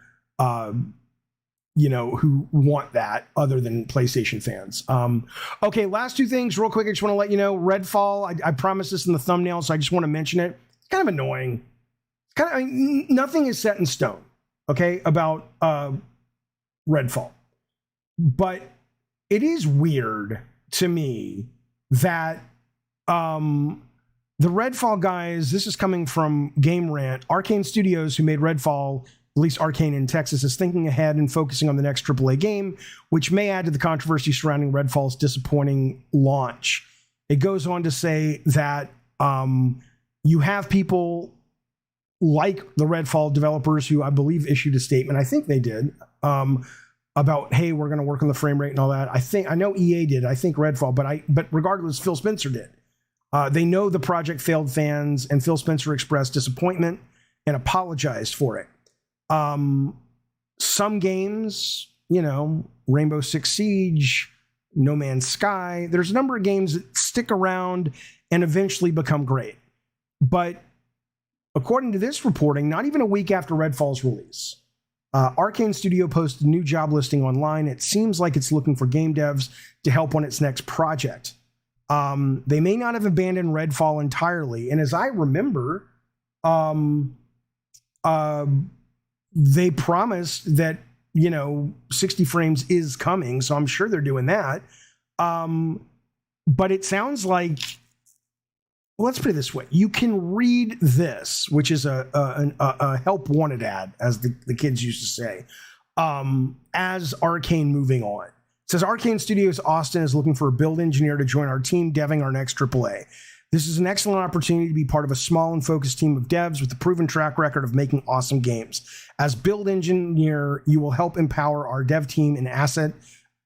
who want that other than PlayStation fans. Okay, last two things real quick. I just want to let you know, Redfall, I promised this in the thumbnail, so I just want to mention it. It's kind of annoying. Nothing is set in stone, okay, about Redfall. But it is weird to me that the Redfall guys, this is coming from Game Rant, Arcane Studios, who made Redfall, at least Arcane in Texas, is thinking ahead and focusing on the next AAA game, which may add to the controversy surrounding Redfall's disappointing launch. It goes on to say that you have people like the Redfall developers who I believe issued a statement, I think they did, about, hey, we're going to work on the frame rate and all that. I know EA did, I think Redfall, but regardless, Phil Spencer did. They know the project failed fans, and Phil Spencer expressed disappointment and apologized for it. Some games, Rainbow Six Siege, No Man's Sky, there's a number of games that stick around and eventually become great. But according to this reporting, not even a week after Redfall's release, Arcane Studio posted a new job listing online. It seems like it's looking for game devs to help on its next project. They may not have abandoned Redfall entirely. And as I remember, they promised that, 60 frames is coming. So I'm sure they're doing that. But it sounds like, let's put it this way. You can read this, which is a help wanted ad, as the kids used to say, as Arcane moving on. It says, Arcane Studios Austin is looking for a build engineer to join our team deving our next AAA. This is an excellent opportunity to be part of a small and focused team of devs with a proven track record of making awesome games. As build engineer, you will help empower our dev team and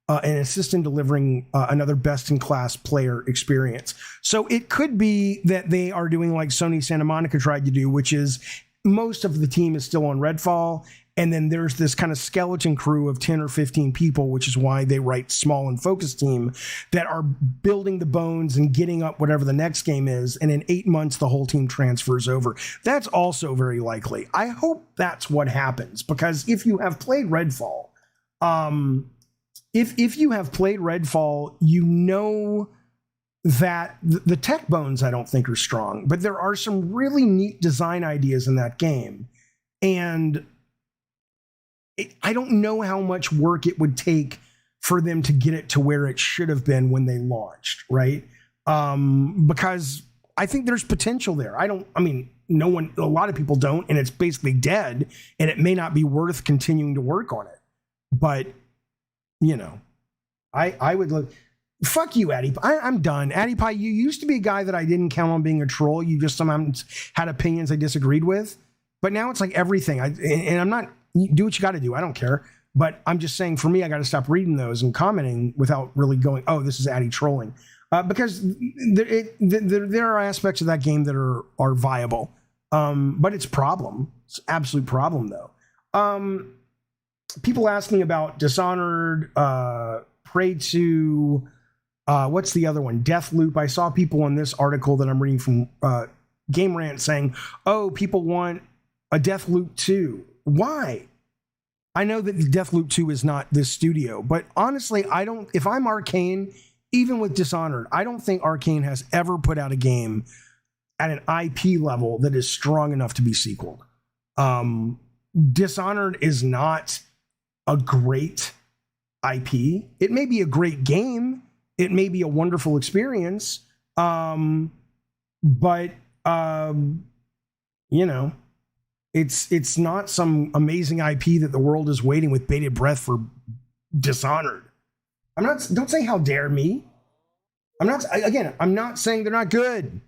assist in delivering another best-in-class player experience. So it could be that they are doing like Sony Santa Monica tried to do, which is most of the team is still on Redfall, And then there's this kind of skeleton crew of 10 or 15 people, which is why they write small and focused team that are building the bones and getting up whatever the next game is. And in 8 months, the whole team transfers over. That's also very likely. I hope that's what happens, because if you have played Redfall, if you have played Redfall, you know that the tech bones I don't think are strong, but there are some really neat design ideas in that game. And I don't know how much work it would take for them to get it to where it should have been when they launched, right? Because I think there's potential there. A lot of people don't, and it's basically dead, and it may not be worth continuing to work on it. But, you know, I would look. Fuck you, Addy. I'm done. Addy Pie, you used to be a guy that I didn't count on being a troll. You just sometimes had opinions I disagreed with. But now it's like everything. And I'm not, do what you got to do. I don't care. But I'm just saying, for me, I got to stop reading those and commenting without really going, oh, this is Addy trolling. Because there are aspects of that game that are viable. But it's problem. It's an absolute problem, though. People asking about Dishonored, Prey 2, what's the other one? Deathloop. I saw people in this article that I'm reading from Game Rant saying, oh, people want a Deathloop 2. Why? I know that Deathloop 2 is not this studio, but honestly, if I'm Arcane, even with Dishonored, I don't think Arcane has ever put out a game at an IP level that is strong enough to be sequeled. Dishonored is not a great IP. It may be a great game. It may be a wonderful experience. But you know, it's not some amazing IP that the world is waiting with bated breath for. Dishonored. Don't say how dare me. I'm not saying they're not good.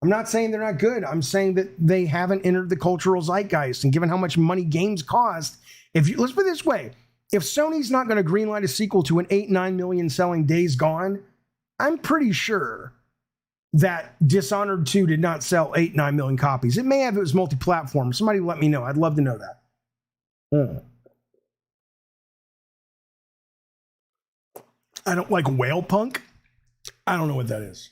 I'm not saying they're not good. I'm saying that they haven't entered the cultural zeitgeist, and given how much money games cost, let's put it this way. If Sony's not going to greenlight a sequel to an 8-9 million selling Days Gone, I'm pretty sure that Dishonored 2 did not sell 8-9 million copies. It may have, it was multi-platform. Somebody let me know. I'd love to know that. I don't like whale punk. I don't know what that is.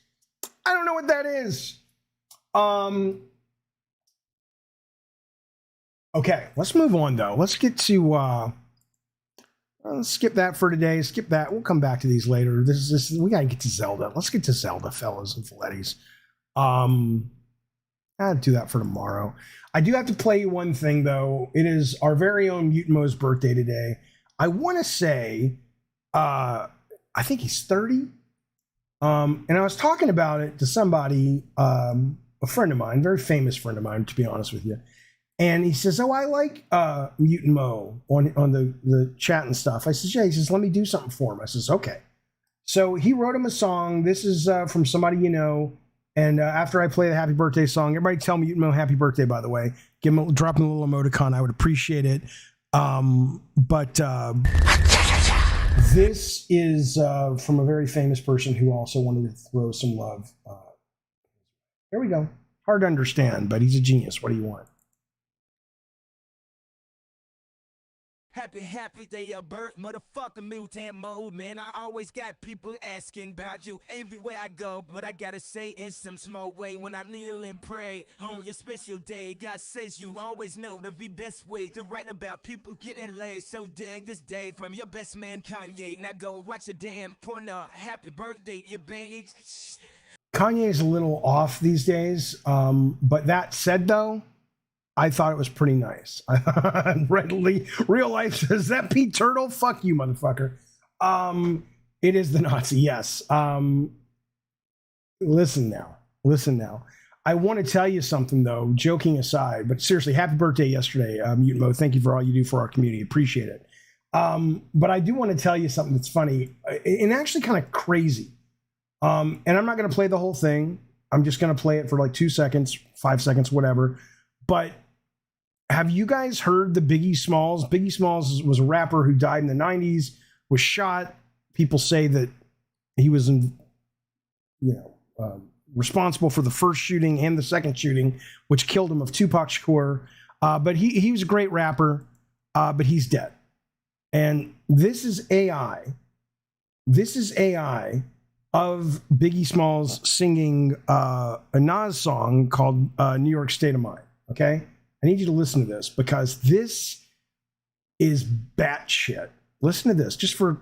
Okay, let's move on though. Let's get to skip that for today. Skip that. We'll come back to these later. We gotta get to Zelda. Let's get to Zelda, fellas and filettis. I'll do that for tomorrow. I do have to play you one thing though. It is our very own Mutantmo's birthday today. I want to say, I think he's 30. And I was talking about it to somebody, a friend of mine, very famous friend of mine, to be honest with you. And he says, oh, I like Mutantmo on the chat and stuff. I says, yeah. He says, let me do something for him. I says, okay. So he wrote him a song. This is from somebody you know. And after I play the happy birthday song, everybody tell Mutantmo happy birthday, by the way. Drop him a little emoticon. I would appreciate it. This is from a very famous person who also wanted to throw some love. Here we go. Hard to understand, but he's a genius. What do you want? Happy day of birth, motherfucking Mutantmo, man. I always got people asking about you everywhere I go, but I gotta say in some small way, when I kneel and pray on your special day, God says you always know the best way to write about people getting laid. So dig this day from your best man Kanye. Now go watch a damn porno. Happy birthday, you babe. Kanye's a little off these days, but that said though, I thought it was pretty nice. Real life says that Pete Turtle. Fuck you, motherfucker. It is the Nazi. Yes. Listen now. I want to tell you something though, joking aside, but seriously, happy birthday yesterday, Mutantmo. Thank you for all you do for our community. Appreciate it. But I do want to tell you something that's funny and actually kind of crazy. And I'm not going to play the whole thing. I'm just going to play it for like 2 seconds, 5 seconds, whatever. But have you guys heard the Biggie Smalls? Biggie Smalls was a rapper who died in the 90s, was shot. People say that he was responsible for the first shooting and the second shooting, which killed him, of Tupac Shakur. But he was a great rapper, but he's dead. And this is AI. This is AI of Biggie Smalls singing a Nas song called New York State of Mind. Okay? I need you to listen to this because this is batshit. Listen to this just for.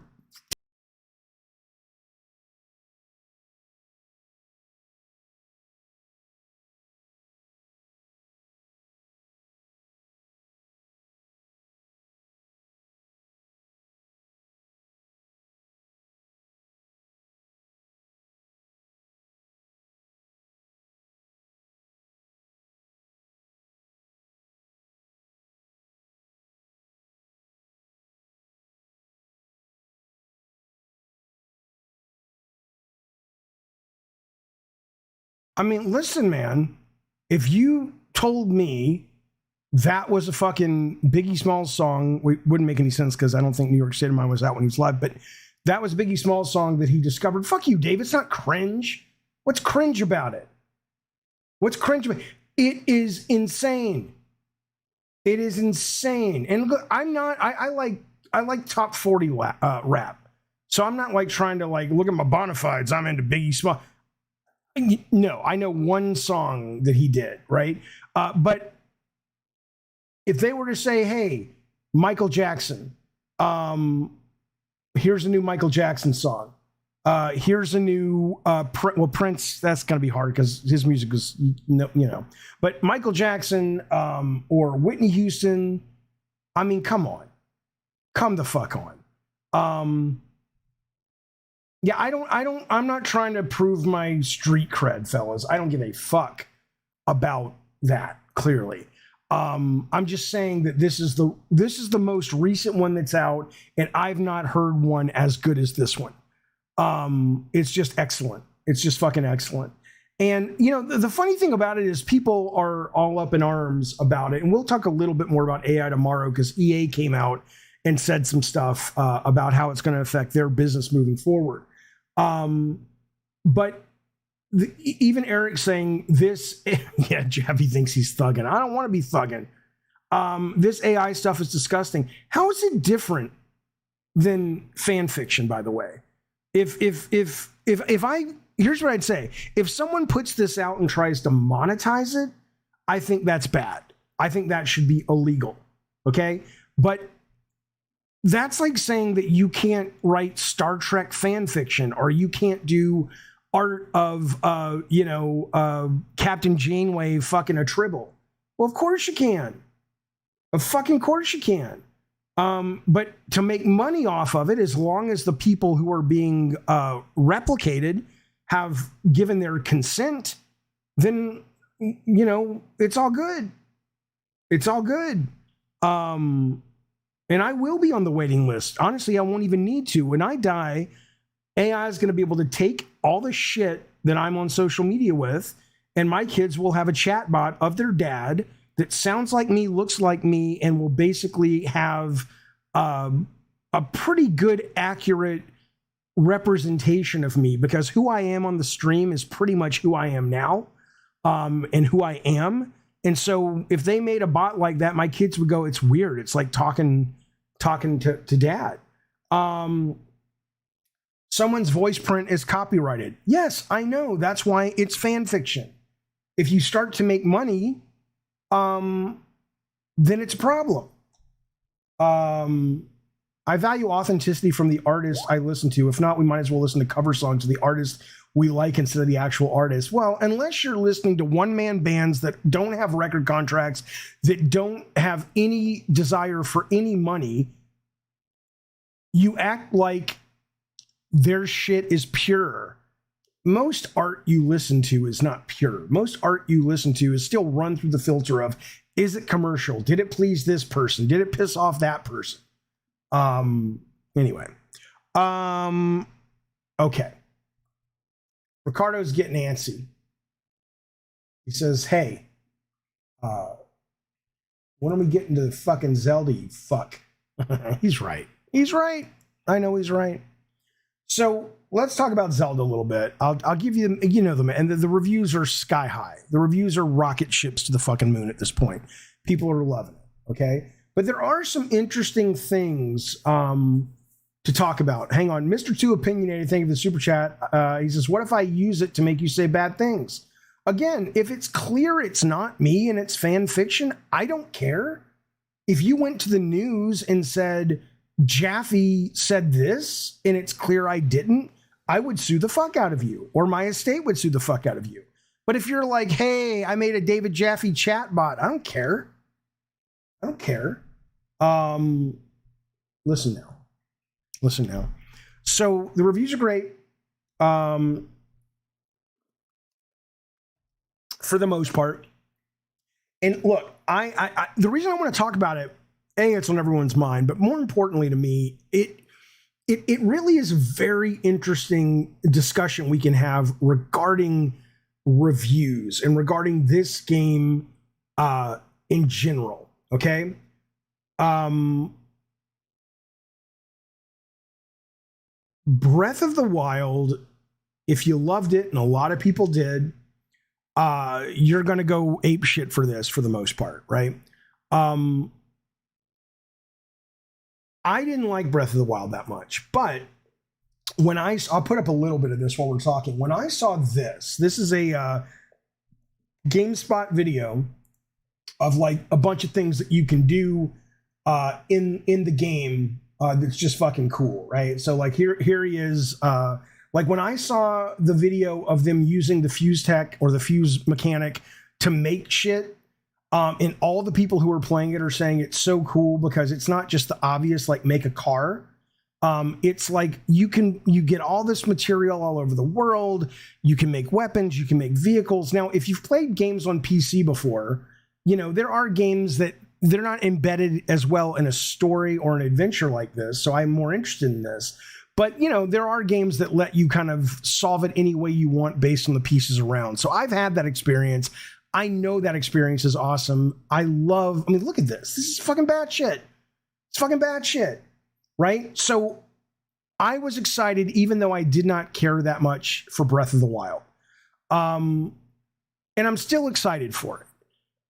I mean, listen, man, if you told me that was a fucking Biggie Smalls song, it wouldn't make any sense because I don't think New York State of Mind was out when he was live, but that was Biggie Smalls' song that he discovered. Fuck you, Dave. It's not cringe. What's cringe about it? What's cringe about it? It is insane. It is insane. And look, I like top 40 rap. So I'm not like trying to like look at my bona fides. I'm into Biggie Smalls. No, I know one song that he did, right? But if they were to say, hey, Michael Jackson, here's a new Michael Jackson song. Here's a new, Prince, that's going to be hard because his music is, But Michael Jackson or Whitney Houston, I mean, come on. Come the fuck on. Yeah, I'm not trying to prove my street cred, fellas. I don't give a fuck about that, clearly. I'm just saying that this is the most recent one that's out, and I've not heard one as good as this one. It's just excellent. It's just fucking excellent. And, the funny thing about it is people are all up in arms about it, and we'll talk a little bit more about AI tomorrow because EA came out and said some stuff about how it's going to affect their business moving forward. But even Eric saying this, yeah, Jaffe thinks he's thugging. I don't want to be thugging. This AI stuff is disgusting. How is it different than fan fiction, by the way? If here's what I'd say. If someone puts this out and tries to monetize it, I think that's bad. I think that should be illegal. Okay? But that's like saying that you can't write Star Trek fan fiction or you can't do art of, Captain Janeway fucking a Tribble. Well, of course you can. Of fucking course you can. But to make money off of it, as long as the people who are being replicated have given their consent, then, it's all good. It's all good. And I will be on the waiting list. Honestly, I won't even need to. When I die, AI is going to be able to take all the shit that I'm on social media with, and my kids will have a chatbot of their dad that sounds like me, looks like me, and will basically have a pretty good, accurate representation of me because who I am on the stream is pretty much who I am now and who I am. And so if they made a bot like that, my kids would go, it's weird. It's like talking to dad. Someone's voice print is copyrighted. Yes, I know. That's why it's fan fiction. If you start to make money, then it's a problem. I value authenticity from the artists I listen to. If not, we might as well listen to cover songs of the artists we like instead of the actual artist. Well, unless you're listening to one-man bands that don't have record contracts, that don't have any desire for any money, you act like their shit is pure. Most art you listen to is not pure. Most art you listen to is still run through the filter of, is it commercial? Did it please this person? Did it piss off that person? Anyway. Okay. Ricardo's getting antsy. He says, hey, when are we getting to the fucking Zelda, you fuck? He's right. He's right. I know he's right. So let's talk about Zelda a little bit. I'll give you, them, and the reviews are sky high. The reviews are rocket ships to the fucking moon at this point. People are loving it. Okay. But there are some interesting things to talk about. Hang on. Mr. 2 Opinionated, thank you for the super chat. He says, what if I use it to make you say bad things? Again, if it's clear it's not me and it's fan fiction, I don't care. If you went to the news and said, Jaffe said this, and it's clear I didn't, I would sue the fuck out of you, or my estate would sue the fuck out of you. But if you're like, hey, I made a David Jaffe chatbot, I don't care. I don't care. Listen now. So the reviews are great. For the most part. And look, I the reason I want to talk about it, it's on everyone's mind, but more importantly to me, it really is a very interesting discussion we can have regarding reviews and regarding this game in general. Okay. Breath of the Wild, if you loved it, and a lot of people did, you're going to go ape shit for this for the most part, right? I didn't like Breath of the Wild that much, but when I'll put up a little bit of this while we're talking. When I saw this is a GameSpot video of like a bunch of things that you can do in the game that's just fucking cool, right? So like here he is. Like when I saw the video of them using the fuse tech or the fuse mechanic to make shit, and all the people who are playing it are saying it's so cool because it's not just the obvious, like make a car. It's like you get all this material all over the world. You can make weapons, you can make vehicles. Now, if you've played games on PC before, you know, there are games that they're not embedded as well in a story or an adventure like this. So I'm more interested in this. But, you know, there are games that let you kind of solve it any way you want based on the pieces around. So I've had that experience. I know that experience is awesome. I mean, look at this. This is fucking bad shit. It's fucking bad shit. Right? So I was excited, even though I did not care that much for Breath of the Wild. And I'm still excited for it.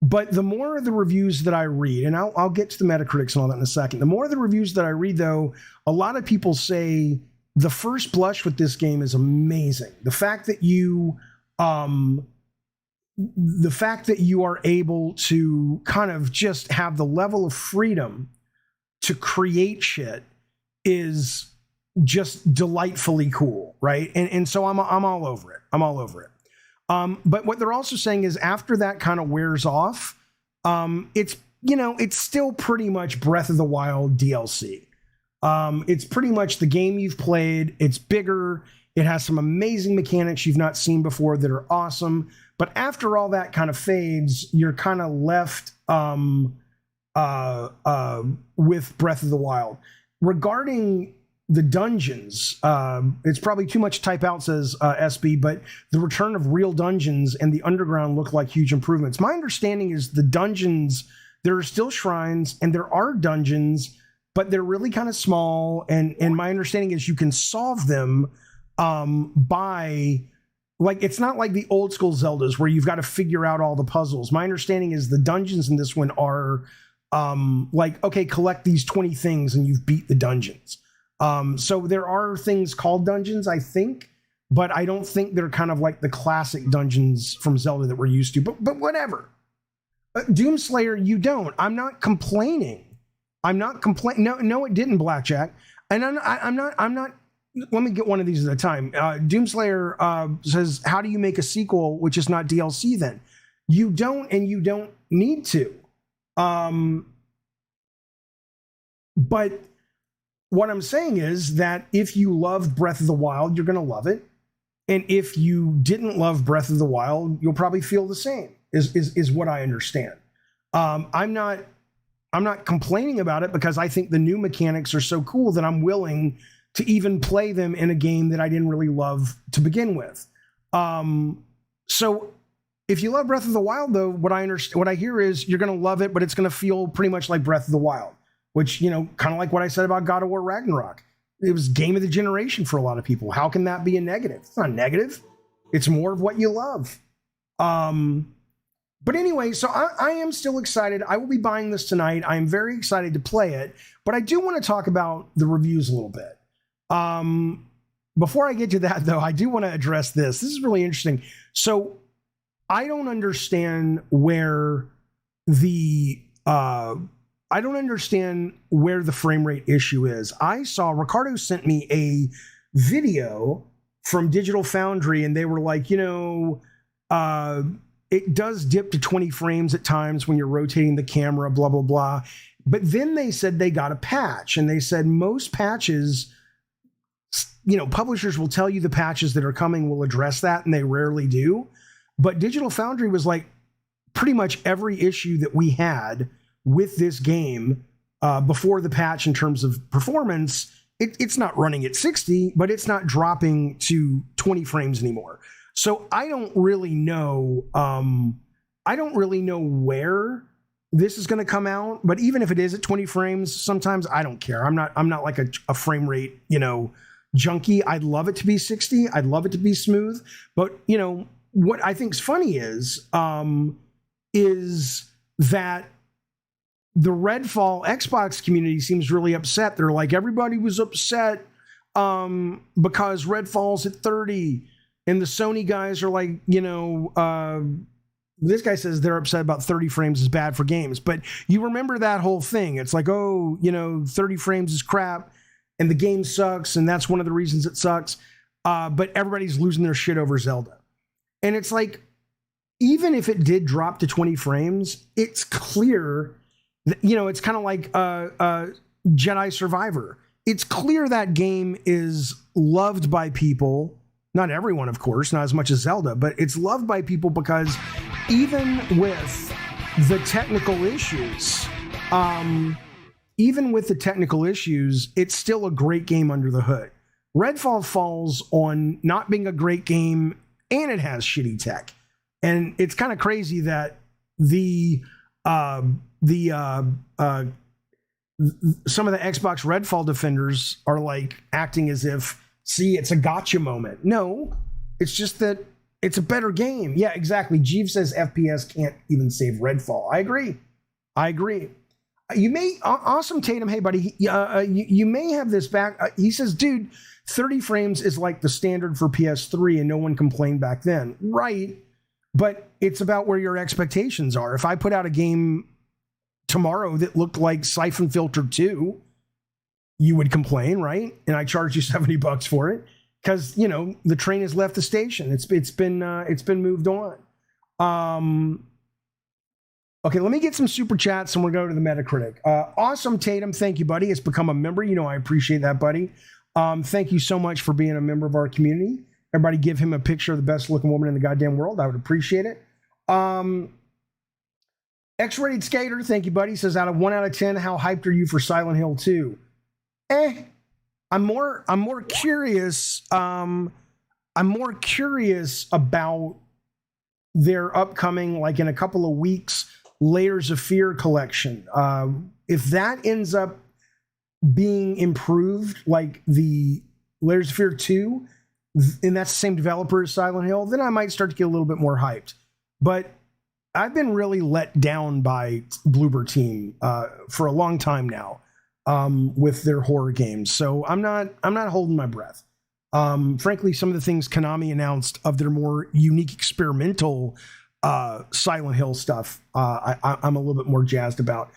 But the more of the reviews that I read, and I'll get to the Metacritics and all that in a second. The more of the reviews that I read, though, a lot of people say the first blush with this game is amazing. The fact that you are able to kind of just have the level of freedom to create shit is just delightfully cool, right? And so I'm all over it. I'm all over it. But what they're also saying is after that kind of wears off, it's still pretty much Breath of the Wild DLC. It's pretty much the game you've played. It's bigger. It has some amazing mechanics you've not seen before that are awesome. But after all that kind of fades, you're kind of left with Breath of the Wild. Regarding the dungeons, it's probably too much to type out, says SB, but the return of real dungeons and the underground look like huge improvements. My understanding is the dungeons, there are still shrines and there are dungeons, but they're really kind of small. And my understanding is you can solve them by, like, it's not like the old school Zeldas where you've got to figure out all the puzzles. My understanding is the dungeons in this one are like, okay, collect these 20 things and you've beat the dungeons. So there are things called dungeons, I think, but I don't think they're kind of like the classic dungeons from Zelda that we're used to, but whatever. Doomslayer, you don't. I'm not complaining. No, it didn't, Blackjack. And I'm not, let me get one of these at a time. Doomslayer says, how do you make a sequel which is not DLC then? You don't, and you don't need to. But what I'm saying is that if you love Breath of the Wild, you're going to love it. And if you didn't love Breath of the Wild, you'll probably feel the same, is what I understand. I'm not complaining about it because I think the new mechanics are so cool that I'm willing to even play them in a game that I didn't really love to begin with. So if you love Breath of the Wild, though, what I hear is you're going to love it, but it's going to feel pretty much like Breath of the Wild. Which, you know, kind of like what I said about God of War Ragnarok. It was game of the generation for a lot of people. How can that be a negative? It's not negative. It's more of what you love. But anyway, so I am still excited. I will be buying this tonight. I'm very excited to play it, but I do want to talk about the reviews a little bit. Before I get to that, though, I do want to address this. This is really interesting. So I don't understand where the frame rate issue is. I saw Ricardo sent me a video from Digital Foundry, and they were like, it does dip to 20 frames at times when you're rotating the camera, blah, blah, blah. But then they said they got a patch, and they said most patches, publishers will tell you the patches that are coming will address that, and they rarely do. But Digital Foundry was like, pretty much every issue that we had with this game before the patch in terms of performance, it's not running at 60, but it's not dropping to 20 frames anymore. So I don't really know. I don't really know where this is going to come out. But even if it is at 20 frames, sometimes I don't care. I'm not like a frame rate, junkie. I'd love it to be 60. I'd love it to be smooth. But what I think's funny is that the Redfall Xbox community seems really upset. They're like, everybody was upset because Redfall's at 30. And the Sony guys are like, this guy says they're upset about 30 frames is bad for games. But you remember that whole thing. It's like, 30 frames is crap and the game sucks. And that's one of the reasons it sucks. But everybody's losing their shit over Zelda. And it's like, even if it did drop to 20 frames, it's clear that, it's kind of like Jedi Survivor. It's clear that game is loved by people. Not everyone, of course, not as much as Zelda, but it's loved by people because even with the technical issues, it's still a great game under the hood. Redfall falls on not being a great game, and it has shitty tech. And it's kind of crazy that some of the Xbox Redfall defenders are like acting as if, see, it's a gotcha moment. No, it's just that it's a better game. Yeah, exactly. Jeeves says FPS can't even save Redfall. I agree. You may, awesome Tatum. Hey, buddy, you may have this back. He says, dude, 30 frames is like the standard for PS3 and no one complained back then. Right. But it's about where your expectations are. If I put out a game tomorrow that looked like Siphon Filter 2, you would complain, right? And I charge you $70 for it because the train has left the station. It's been moved on. Okay, let me get some super chats and we'll go to the Metacritic. Awesome Tatum, thank you, buddy. It's become a member. I appreciate that, buddy. Thank you so much for being a member of our community. Everybody give him a picture of the best looking woman in the goddamn world. I would appreciate it. X-Rated Skater, thank you, buddy. Says out of 1 out of 10, how hyped are you for Silent Hill 2? I'm more curious. I'm more curious about their upcoming, like in a couple of weeks, Layers of Fear collection. If that ends up being improved, like the Layers of Fear 2, and that's the same developer as Silent Hill, then I might start to get a little bit more hyped. But I've been really let down by Bloober Team for a long time now with their horror games. So I'm not holding my breath. Frankly, some of the things Konami announced of their more unique experimental Silent Hill stuff, I'm a little bit more jazzed about.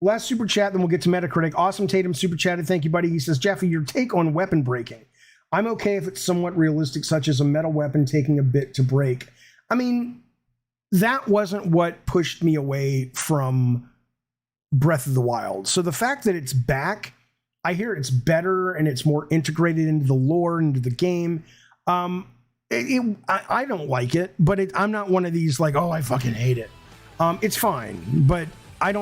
Last super chat, then we'll get to Metacritic. Awesome Tatum super chatted. Thank you, buddy. He says, Jaffe, your take on weapon breaking. I'm okay if it's somewhat realistic, such as a metal weapon taking a bit to break. I mean, that wasn't what pushed me away from Breath of the Wild. So the fact that it's back, I hear it's better and it's more integrated into the lore, into the game. I don't like it, but I'm not one of these like, oh, I fucking hate it. It's fine, but I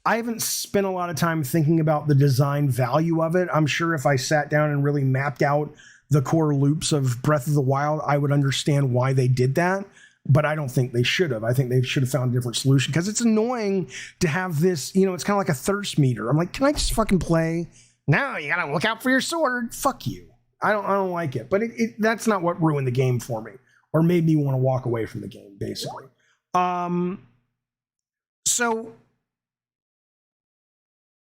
haven't spent a lot of time thinking about the design value of it. I'm sure if I sat down and really mapped out the core loops of Breath of the Wild, I would understand why they did that. But I don't think they should have. I think they should have found a different solution because it's annoying to have this, it's kind of like a thirst meter. I'm like, can I just fucking play? No, you gotta look out for your sword. Fuck you. I don't like it. But that's not what ruined the game for me. or made me want to walk away from the game, basically. So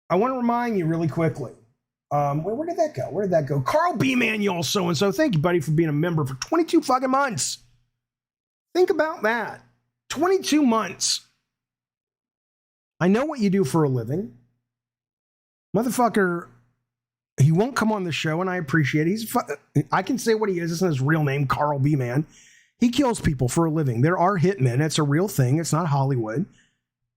I want to remind you really quickly. Where did that go? Where did that go? Carl B. Manuel so-and-so. Thank you, buddy, for being a member for 22 fucking months. Think about that. 22 months. I know what you do for a living. Motherfucker, he won't come on the show, and I appreciate it. I can say what he is. It's not his real name, Carl B. Man. He kills people for a living. There are hitmen. It's a real thing. It's not Hollywood.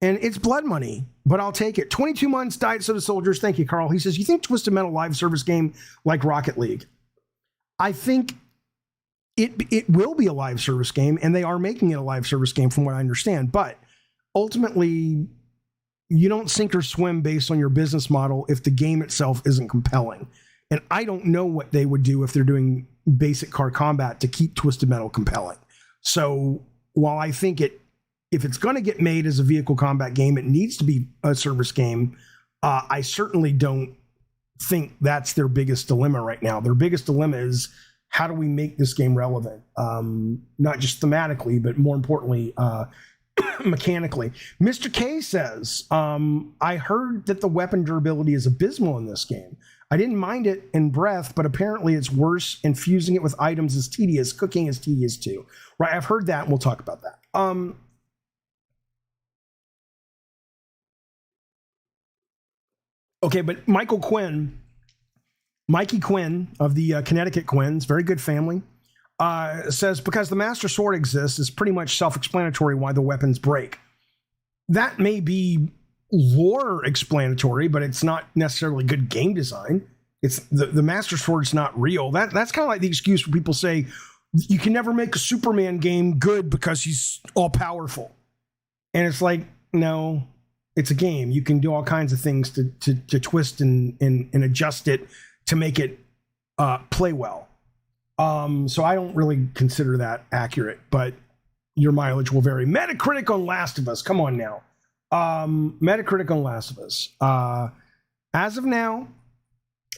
And it's blood money, but I'll take it. 22 months, Diet Soda Soldiers. Thank you, Carl. He says, you think Twisted Metal live service game like Rocket League? I think it will be a live service game, and they are making it a live service game from what I understand. But ultimately, you don't sink or swim based on your business model if the game itself isn't compelling. And I don't know what they would do if they're doing basic car combat to keep Twisted Metal compelling. So while I think if it's going to get made as a vehicle combat game, it needs to be a service game. I certainly don't think that's their biggest dilemma right now. Their biggest dilemma is, how do we make this game relevant? Not just thematically, but more importantly, mechanically. Mr. K says, I heard that the weapon durability is abysmal in this game. I didn't mind it in Breath, but apparently it's worse, and fusing it with items is tedious. Cooking is tedious too. Right, I've heard that, and we'll talk about that. Okay, but Mikey Quinn of the Connecticut Quins, very good family, says, because the Master Sword exists, it's pretty much self-explanatory why the weapons break. That may be lore explanatory, but it's not necessarily good game design. It's the Master Sword's not real. That's kind of like the excuse when people say, you can never make a Superman game good because he's all powerful. And it's like, no, it's a game. You can do all kinds of things to twist and adjust it to make it play well. So I don't really consider that accurate, but your mileage will vary. Metacritic on Last of Us. Come on now. Metacritic on Last of Us. As of now,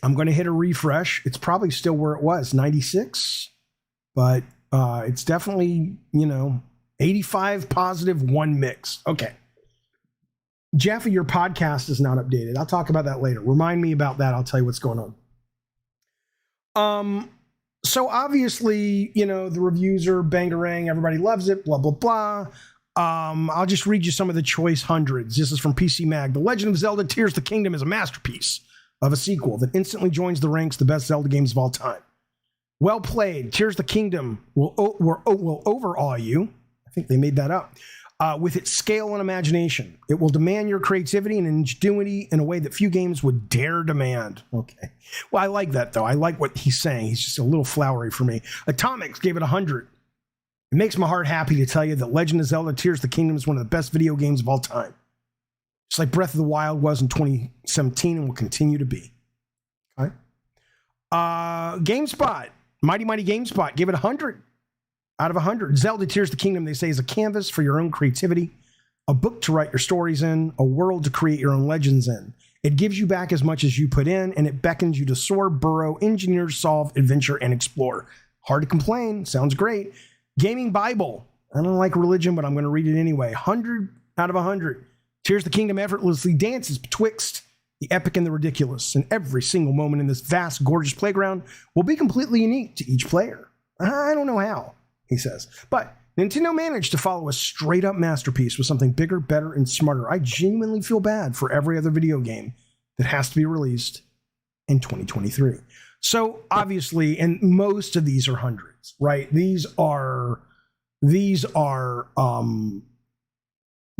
I'm going to hit a refresh. It's probably still where it was, 96, but it's definitely, 85 positive, 1 mixed. Okay. Jaffe, your podcast is not updated. I'll talk about that later. Remind me about that. I'll tell you what's going on. So obviously, the reviews are bangarang. Everybody loves it, blah, blah, blah. I'll just read you some of the choice hundreds. This is from PC Mag. The Legend of Zelda Tears of the Kingdom is a masterpiece of a sequel that instantly joins the ranks of the best Zelda games of all time. Well played. Tears of the Kingdom will overawe you. I think they made that up. With its scale and imagination. It will demand your creativity and ingenuity in a way that few games would dare demand. Okay. Well, I like that, though. I like what he's saying. He's just a little flowery for me. Atomics gave it 100. It makes my heart happy to tell you that Legend of Zelda Tears of the Kingdom is one of the best video games of all time. Just like Breath of the Wild was in 2017 and will continue to be. Okay. GameSpot. Mighty GameSpot gave it 100. Out of 100. Zelda Tears of the Kingdom, they say, is a canvas for your own creativity, a book to write your stories in, a world to create your own legends in. It gives you back as much as you put in, and it beckons you to soar, burrow, engineer, solve, adventure, and explore. Hard to complain. Sounds great. Gaming Bible. I don't like religion, but I'm going to read it anyway. 100 out of 100. Tears of the Kingdom effortlessly dances betwixt the epic and the ridiculous, and every single moment in this vast, gorgeous playground will be completely unique to each player. I don't know how, he says. But Nintendo managed to follow a straight-up masterpiece with something bigger, better, and smarter. I genuinely feel bad for every other video game that has to be released in 2023. So, obviously, and most of these are hundreds, right? These are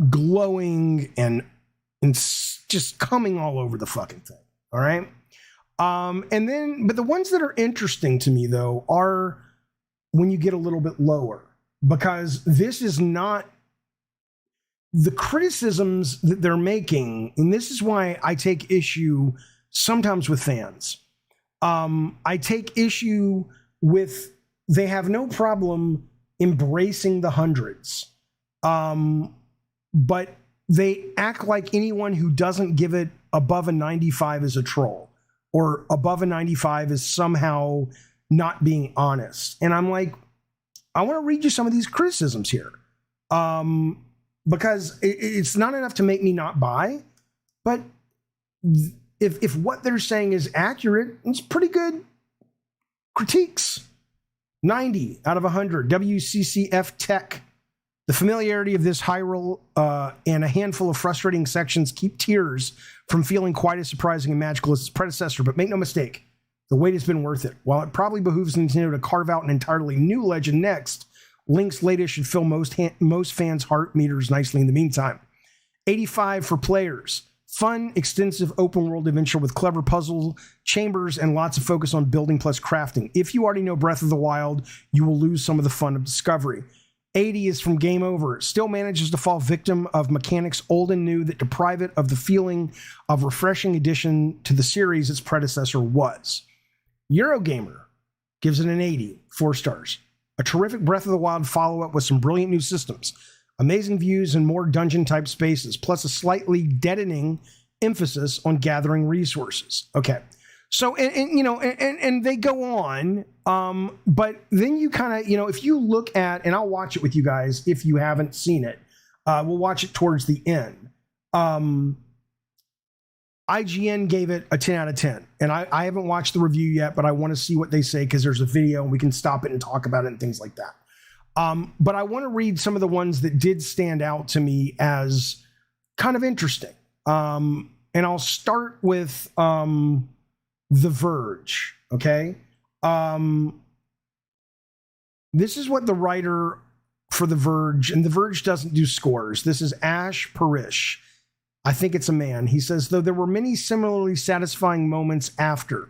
glowing and just coming all over the fucking thing, all right? But the ones that are interesting to me, though, are when you get a little bit lower, because this is not the criticisms that they're making, and this is why I take issue sometimes with fans. I take issue with, they have no problem embracing the hundreds, but they act like anyone who doesn't give it above a 95 is a troll, or above a 95 is somehow not being honest. And I'm like, I want to read you some of these criticisms here. Because it's not enough to make me not buy, but if what they're saying is accurate, it's pretty good critiques. 90 out of 100. WCCF Tech. The familiarity of this Hyrule and a handful of frustrating sections keep tears from feeling quite as surprising and magical as its predecessor, but make no mistake, the wait has been worth it. While it probably behooves Nintendo to carve out an entirely new legend next, Link's latest should fill most fans' heart meters nicely in the meantime. 85 for players. Fun, extensive open-world adventure with clever puzzle chambers and lots of focus on building plus crafting. If you already know Breath of the Wild, you will lose some of the fun of discovery. 80 is from Game Over. Still manages to fall victim of mechanics old and new that deprive it of the feeling of refreshing addition to the series its predecessor was. Eurogamer gives it an 80, 4 stars. A terrific Breath of the Wild follow-up with some brilliant new systems, amazing views and more dungeon-type spaces, plus a slightly deadening emphasis on gathering resources. Okay. So, and they go on, but then you kind of, if you look at, and I'll watch it with you guys if you haven't seen it, we'll watch it towards the end. IGN gave it a 10 out of 10, and I haven't watched the review yet, but I want to see what they say because there's a video and we can stop it and talk about it and things like that. But I want to read some of the ones that did stand out to me as kind of interesting. And I'll start with The Verge, okay? This is what the writer for The Verge, and The Verge doesn't do scores. This is Ash Parish. I think it's a man. He says, though there were many similarly satisfying moments after.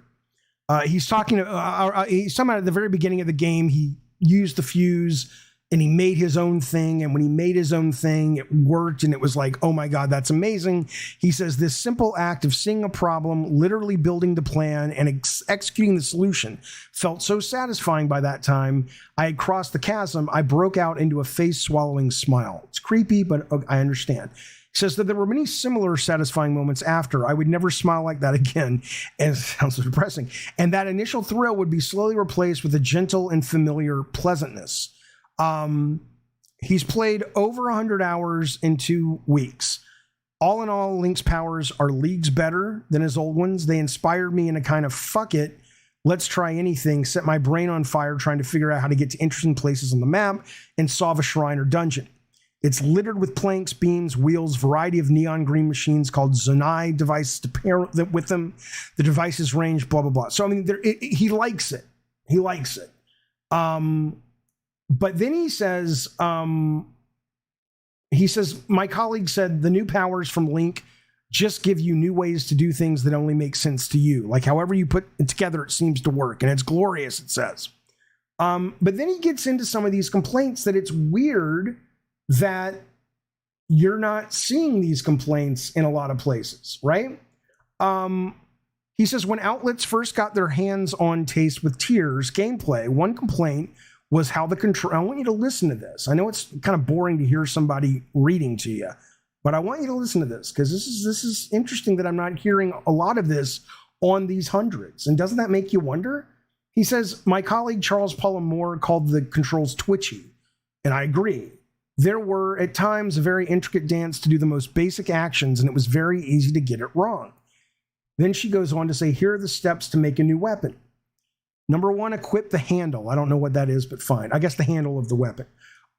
He's talking about at the very beginning of the game, he used the fuse and he made his own thing. And when he made his own thing, it worked. And it was like, oh my God, that's amazing. He says this simple act of seeing a problem, literally building the plan and executing the solution felt so satisfying by that time. I had crossed the chasm. I broke out into a face swallowing smile. It's creepy, but I understand. He says that there were many similar satisfying moments after. I would never smile like that again. And it sounds so depressing. And that initial thrill would be slowly replaced with a gentle and familiar pleasantness. He's played over 100 hours in 2 weeks. All in all, Link's powers are leagues better than his old ones. They inspired me in a kind of fuck it, let's try anything, set my brain on fire trying to figure out how to get to interesting places on the map and solve a shrine or dungeon. It's littered with planks, beams, wheels, variety of neon green machines called Zonai devices to pair with them. The devices range, blah, blah, blah. So, I mean, he likes it. He likes it. But then he says, my colleague said the new powers from Link just give you new ways to do things that only make sense to you. Like however you put it together, it seems to work. And it's glorious, it says. But then he gets into some of these complaints that it's weird that you're not seeing these complaints in a lot of places, right? He says when outlets first got their hands on Taste with Tears gameplay, one complaint was how the control. I want you to listen to this. I know it's kind of boring to hear somebody reading to you, but I want you to listen to this because this is interesting that I'm not hearing a lot of this on these hundreds. And doesn't that make you wonder? He says, my colleague Charles Paul Moore called the controls twitchy, and I agree. There were, at times, a very intricate dance to do the most basic actions, and it was very easy to get it wrong. Then she goes on to say, here are the steps to make a new weapon. Number 1, equip the handle. I don't know what that is, but fine. I guess the handle of the weapon.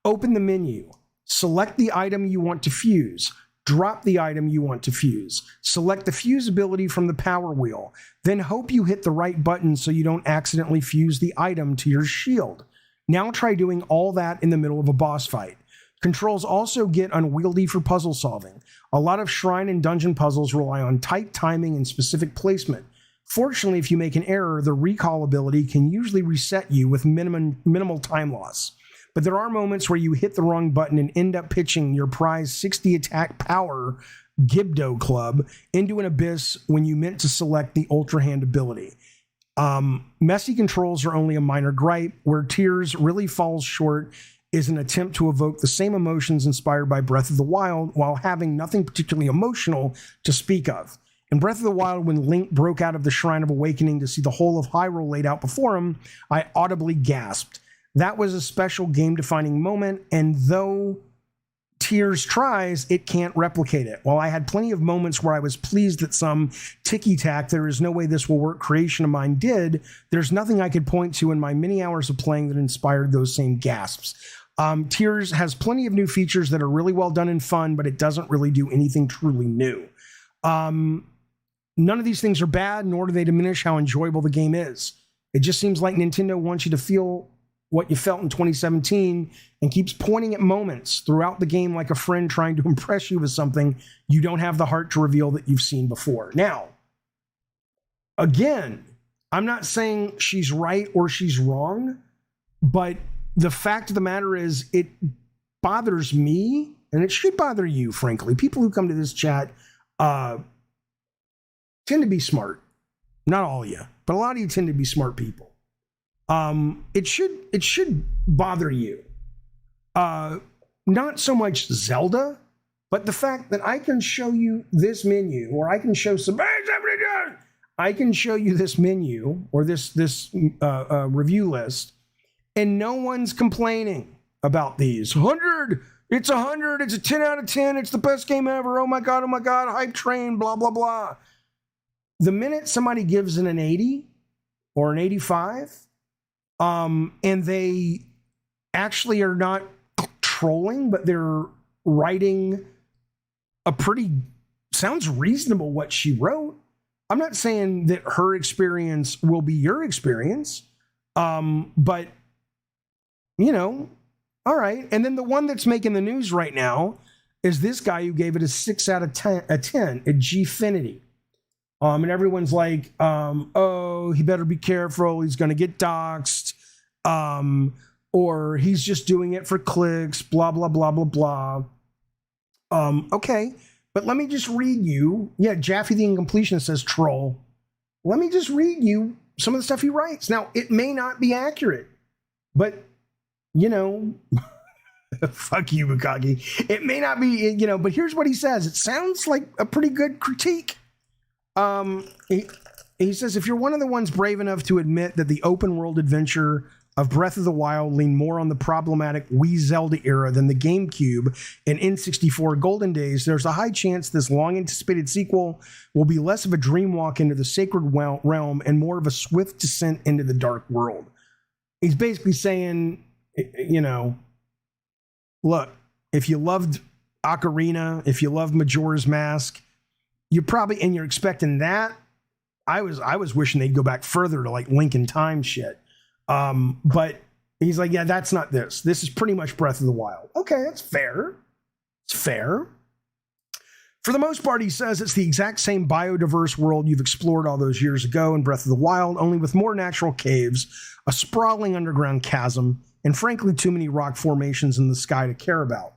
Open the menu. Select the item you want to fuse. Drop the item you want to fuse. Select the fuse ability from the power wheel. Then hope you hit the right button so you don't accidentally fuse the item to your shield. Now try doing all that in the middle of a boss fight. Controls also get unwieldy for puzzle solving. A lot of shrine and dungeon puzzles rely on tight timing and specific placement. Fortunately, if you make an error, the recall ability can usually reset you with minimal time loss. But there are moments where you hit the wrong button and end up pitching your prize 60 attack power Gibdo Club into an abyss when you meant to select the Ultra Hand ability. Messy controls are only a minor gripe. Where Tears really falls short is an attempt to evoke the same emotions inspired by Breath of the Wild while having nothing particularly emotional to speak of. In Breath of the Wild, when Link broke out of the Shrine of Awakening to see the whole of Hyrule laid out before him, I audibly gasped. That was a special game-defining moment, and though Tears tries, it can't replicate it. While I had plenty of moments where I was pleased that some ticky-tack, there is no way this will work creation of mine did, there's nothing I could point to in my many hours of playing that inspired those same gasps. Tears has plenty of new features that are really well done and fun, but it doesn't really do anything truly new. None of these things are bad, nor do they diminish how enjoyable the game is. It just seems like Nintendo wants you to feel what you felt in 2017 and keeps pointing at moments throughout the game like a friend trying to impress you with something you don't have the heart to reveal that you've seen before. Now, again, I'm not saying she's right or she's wrong, but the fact of the matter is it bothers me, and it should bother you, frankly. People who come to this chat tend to be smart. Not all of you, but a lot of you tend to be smart people. It should bother you. Not so much Zelda, but the fact that I can show you this menu, or I can show you this menu or this review list, and no one's complaining about these. 100, it's 100, it's a 10 out of 10, it's the best game ever. Oh my god, hype train, blah blah blah. The minute somebody gives it an 80 or an 85, and they actually are not trolling, but they're writing a pretty, sounds reasonable what she wrote. I'm not saying that her experience will be your experience, but, you know, all right. And then the one that's making the news right now is this guy who gave it a 6 out of 10, a Gfinity. And everyone's like, oh, he better be careful. He's going to get doxxed. Or he's just doing it for clicks, blah, blah, blah, blah, blah. Okay, but let me just read you. Yeah, Jaffe the Incompletionist says troll. Let me just read you some of the stuff he writes. Now, it may not be accurate, but, you know, fuck you, Bukagi. It may not be, you know, but here's what he says. It sounds like a pretty good critique. He says, if you're one of the ones brave enough to admit that the open world adventure of Breath of the Wild leaned more on the problematic Wii Zelda era than the GameCube and N64 golden days, there's a high chance this long-anticipated sequel will be less of a dream walk into the sacred realm and more of a swift descent into the dark world. He's basically saying, you know, look, if you loved Ocarina, if you loved Majora's Mask, you're probably, and you're expecting that. I was wishing they'd go back further to like Link in Time shit. But he's like, yeah, that's not this. This is pretty much Breath of the Wild. Okay, that's fair. It's fair. For the most part, he says it's the exact same biodiverse world you've explored all those years ago in Breath of the Wild, only with more natural caves, a sprawling underground chasm, and frankly, too many rock formations in the sky to care about.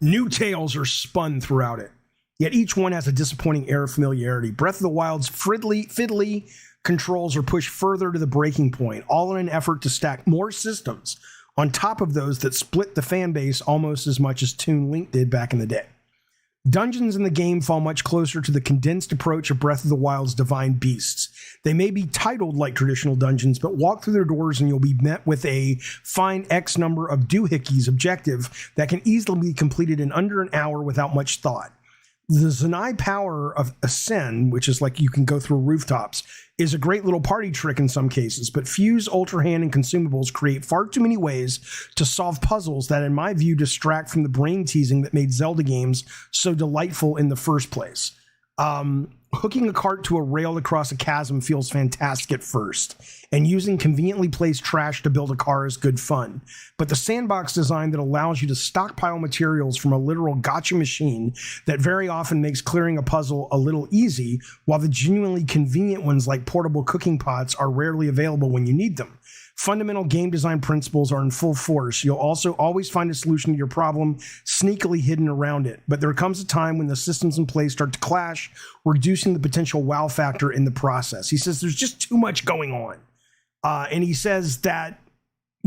New tales are spun throughout it, yet each one has a disappointing air of familiarity. Breath of the Wild's fiddly controls are pushed further to the breaking point, all in an effort to stack more systems on top of those that split the fan base almost as much as Toon Link did back in the day. Dungeons in the game fall much closer to the condensed approach of Breath of the Wild's divine beasts. They may be titled like traditional dungeons, but walk through their doors and you'll be met with a fine X number of doohickeys objective that can easily be completed in under an hour without much thought. The Zanai power of Ascend, which is like you can go through rooftops, is a great little party trick in some cases, but Fuse, Ultra Hand, and consumables create far too many ways to solve puzzles that, in my view, distract from the brain teasing that made Zelda games so delightful in the first place. Hooking a cart to a rail across a chasm feels fantastic at first, and using conveniently placed trash to build a car is good fun. But the sandbox design that allows you to stockpile materials from a literal gotcha machine that very often makes clearing a puzzle a little easy, while the genuinely convenient ones like portable cooking pots are rarely available when you need them. Fundamental game design principles are in full force. You'll also always find a solution to your problem sneakily hidden around it. But there comes a time when the systems in place start to clash, reducing the potential wow factor in the process. He says there's just too much going on. And he says that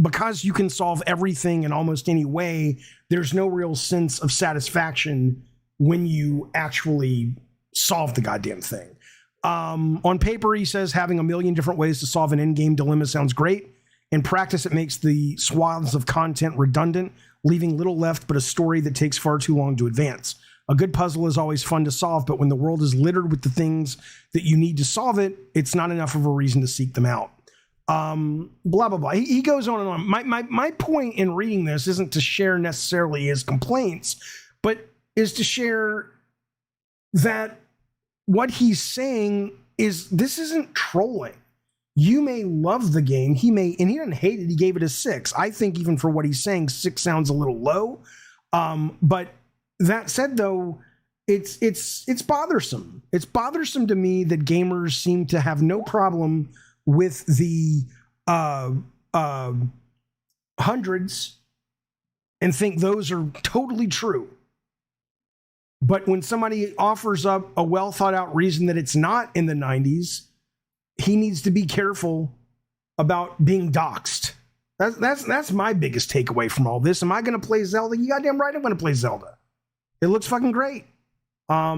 because you can solve everything in almost any way, there's no real sense of satisfaction when you actually solve the goddamn thing. On paper, he says having a million different ways to solve an in-game dilemma sounds great. In practice, it makes the swaths of content redundant, leaving little left but a story that takes far too long to advance. A good puzzle is always fun to solve, but when the world is littered with the things that you need to solve it, it's not enough of a reason to seek them out. Blah, blah, blah. He goes on and on. My point in reading this isn't to share necessarily his complaints, but is to share that what he's saying is this isn't trolling. You may love the game. He may, and he didn't hate it. He gave it a 6. I think even for what he's saying, 6 sounds a little low. But that said, though, it's bothersome. It's bothersome to me that gamers seem to have no problem with the hundreds and think those are totally true. But when somebody offers up a well thought out reason that it's not in the 90s, he needs to be careful about being doxxed. That's my biggest takeaway from all this. Am I going to play Zelda? You goddamn right I'm going to play Zelda. It looks fucking great. I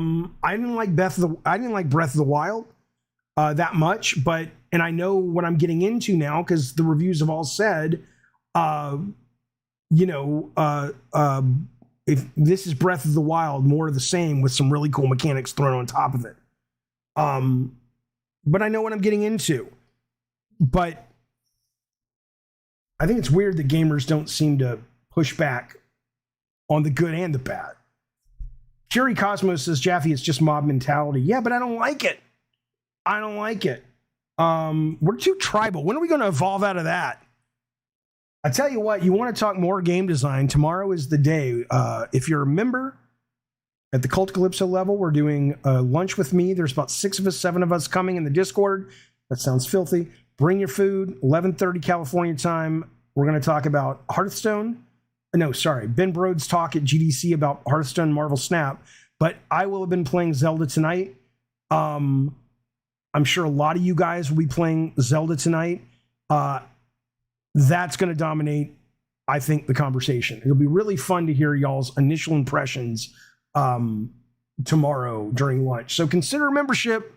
didn't like Breath of the Wild that much, and I know what I'm getting into now because the reviews have all said, if this is Breath of the Wild, more of the same with some really cool mechanics thrown on top of it. But I know what I'm getting into. But I think it's weird that gamers don't seem to push back on the good and the bad. Curie Cosmos says, Jaffe, it's just mob mentality. Yeah, but I don't like it. I don't like it. We're too tribal. When are we going to evolve out of that? I tell you what, you want to talk more game design, tomorrow is the day. If you're a member at the Cult Calypso level, we're doing lunch with me. There's about 6 of us, 7 of us coming in the Discord. That sounds filthy. Bring your food, 11:30 California time. We're going to talk about Hearthstone. No, sorry, Ben Brode's talk at GDC about Hearthstone Marvel Snap. But I will have been playing Zelda tonight. I'm sure a lot of you guys will be playing Zelda tonight. That's going to dominate, I think, the conversation. It'll be really fun to hear y'all's initial impressions tomorrow during lunch. So consider membership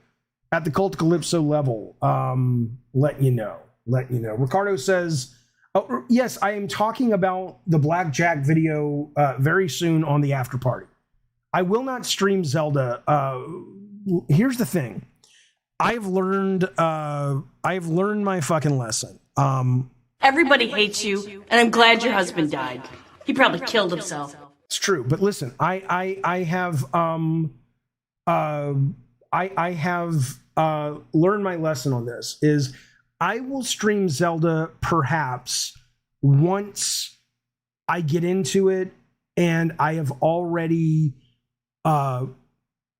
at the Cult Calypso level. Let you know. Ricardo says, oh, yes, I am talking about the Blackjack video very soon on the after party. I will not stream Zelda. Here's the thing. I've learned my fucking lesson. Everybody hates you, and I'm glad your husband died. He probably killed himself. It's true, but listen, I have learned my lesson on this. Is I will stream Zelda perhaps once I get into it, and I have already I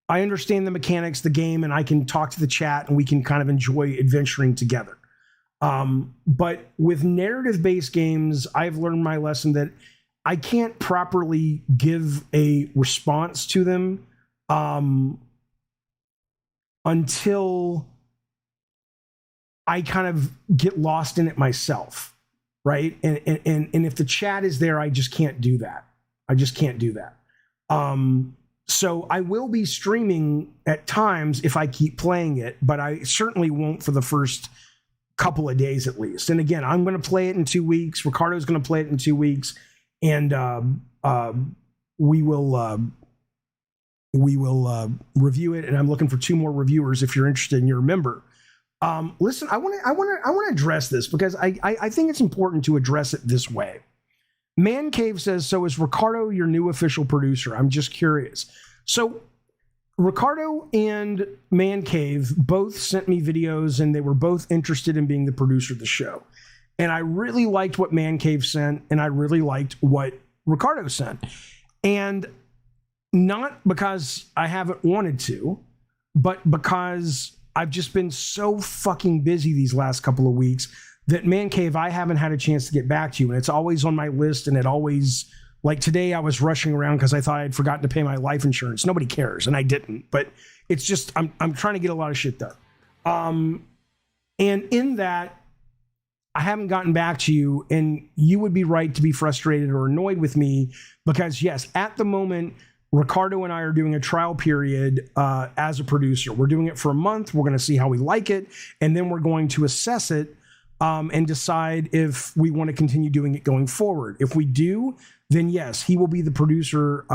understand the mechanics, the game, and I can talk to the chat, and we can kind of enjoy adventuring together. But with narrative-based games, I've learned my lesson that I can't properly give a response to them until I kind of get lost in it myself, right? And if the chat is there, I just can't do that. So I will be streaming at times if I keep playing it, but I certainly won't for the first couple of days at least. And again, I'm going to play it in 2 weeks. Ricardo's going to play it in 2 weeks, and we will review it. And I'm looking for 2 more reviewers if you're interested and you're a member. Listen, I want to address this because I think it's important to address it this way. Man Cave says, so is Ricardo your new official producer? I'm just curious. So Ricardo and Man Cave both sent me videos, and they were both interested in being the producer of the show. And I really liked what Man Cave sent, and I really liked what Ricardo sent. And not because I haven't wanted to, but because I've just been so fucking busy these last couple of weeks that Man Cave, I haven't had a chance to get back to you. And it's always on my list, and it always, like today I was rushing around because I thought I'd forgotten to pay my life insurance. Nobody cares, and I didn't. But it's just, I'm trying to get a lot of shit done. And in that, I haven't gotten back to you, and you would be right to be frustrated or annoyed with me because, yes, at the moment, Ricardo and I are doing a trial period as a producer. We're doing it for a month. We're going to see how we like it, and then we're going to assess it and decide if we want to continue doing it going forward. If we do, then yes, he will be the producer.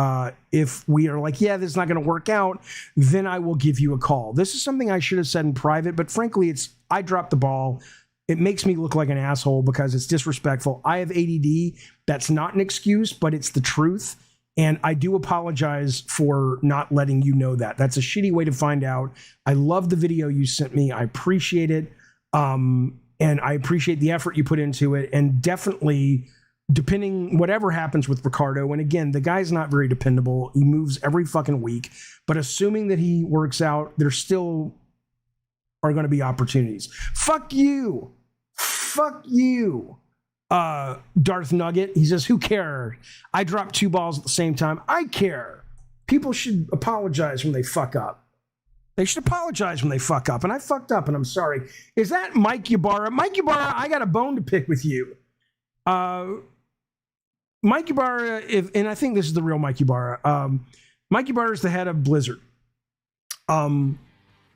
If we are like, yeah, this is not going to work out, then I will give you a call. This is something I should have said in private, but frankly, I dropped the ball. It makes me look like an asshole because it's disrespectful. I have ADD. That's not an excuse, but it's the truth. And I do apologize for not letting you know that. That's a shitty way to find out. I love the video you sent me. I appreciate it. And I appreciate the effort you put into it. And definitely, depending, whatever happens with Ricardo, and again, the guy's not very dependable. He moves every fucking week. But assuming that he works out, there still are going to be opportunities. Fuck you. Fuck you. Darth Nugget, he says, who cares? I dropped 2 balls at the same time. I care. People should apologize when they fuck up. They should apologize when they fuck up. And I fucked up, and I'm sorry. Is that Mike Ybarra? Mike Ybarra, I got a bone to pick with you. Mike Ybarra, and I think this is the real Mike Ybarra. Mike Ybarra is the head of Blizzard. And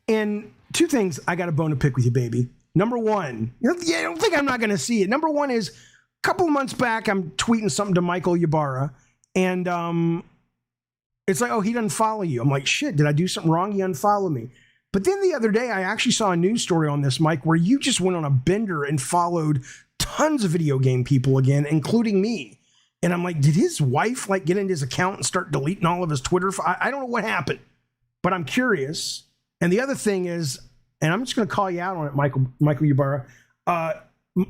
2 things I got a bone to pick with you, baby. Number one, I don't think I'm not going to see it. Number one is, a couple of months back, I'm tweeting something to Michael Ybarra, and it's like, oh, he doesn't follow you. I'm like, shit, did I do something wrong? He unfollowed me. But then the other day, I actually saw a news story on this, Mike, where you just went on a bender and followed tons of video game people again, including me. And I'm like, did his wife get into his account and start deleting all of his Twitter? I don't know what happened, but I'm curious. And the other thing is, and I'm just going to call you out on it, Michael Ybarra.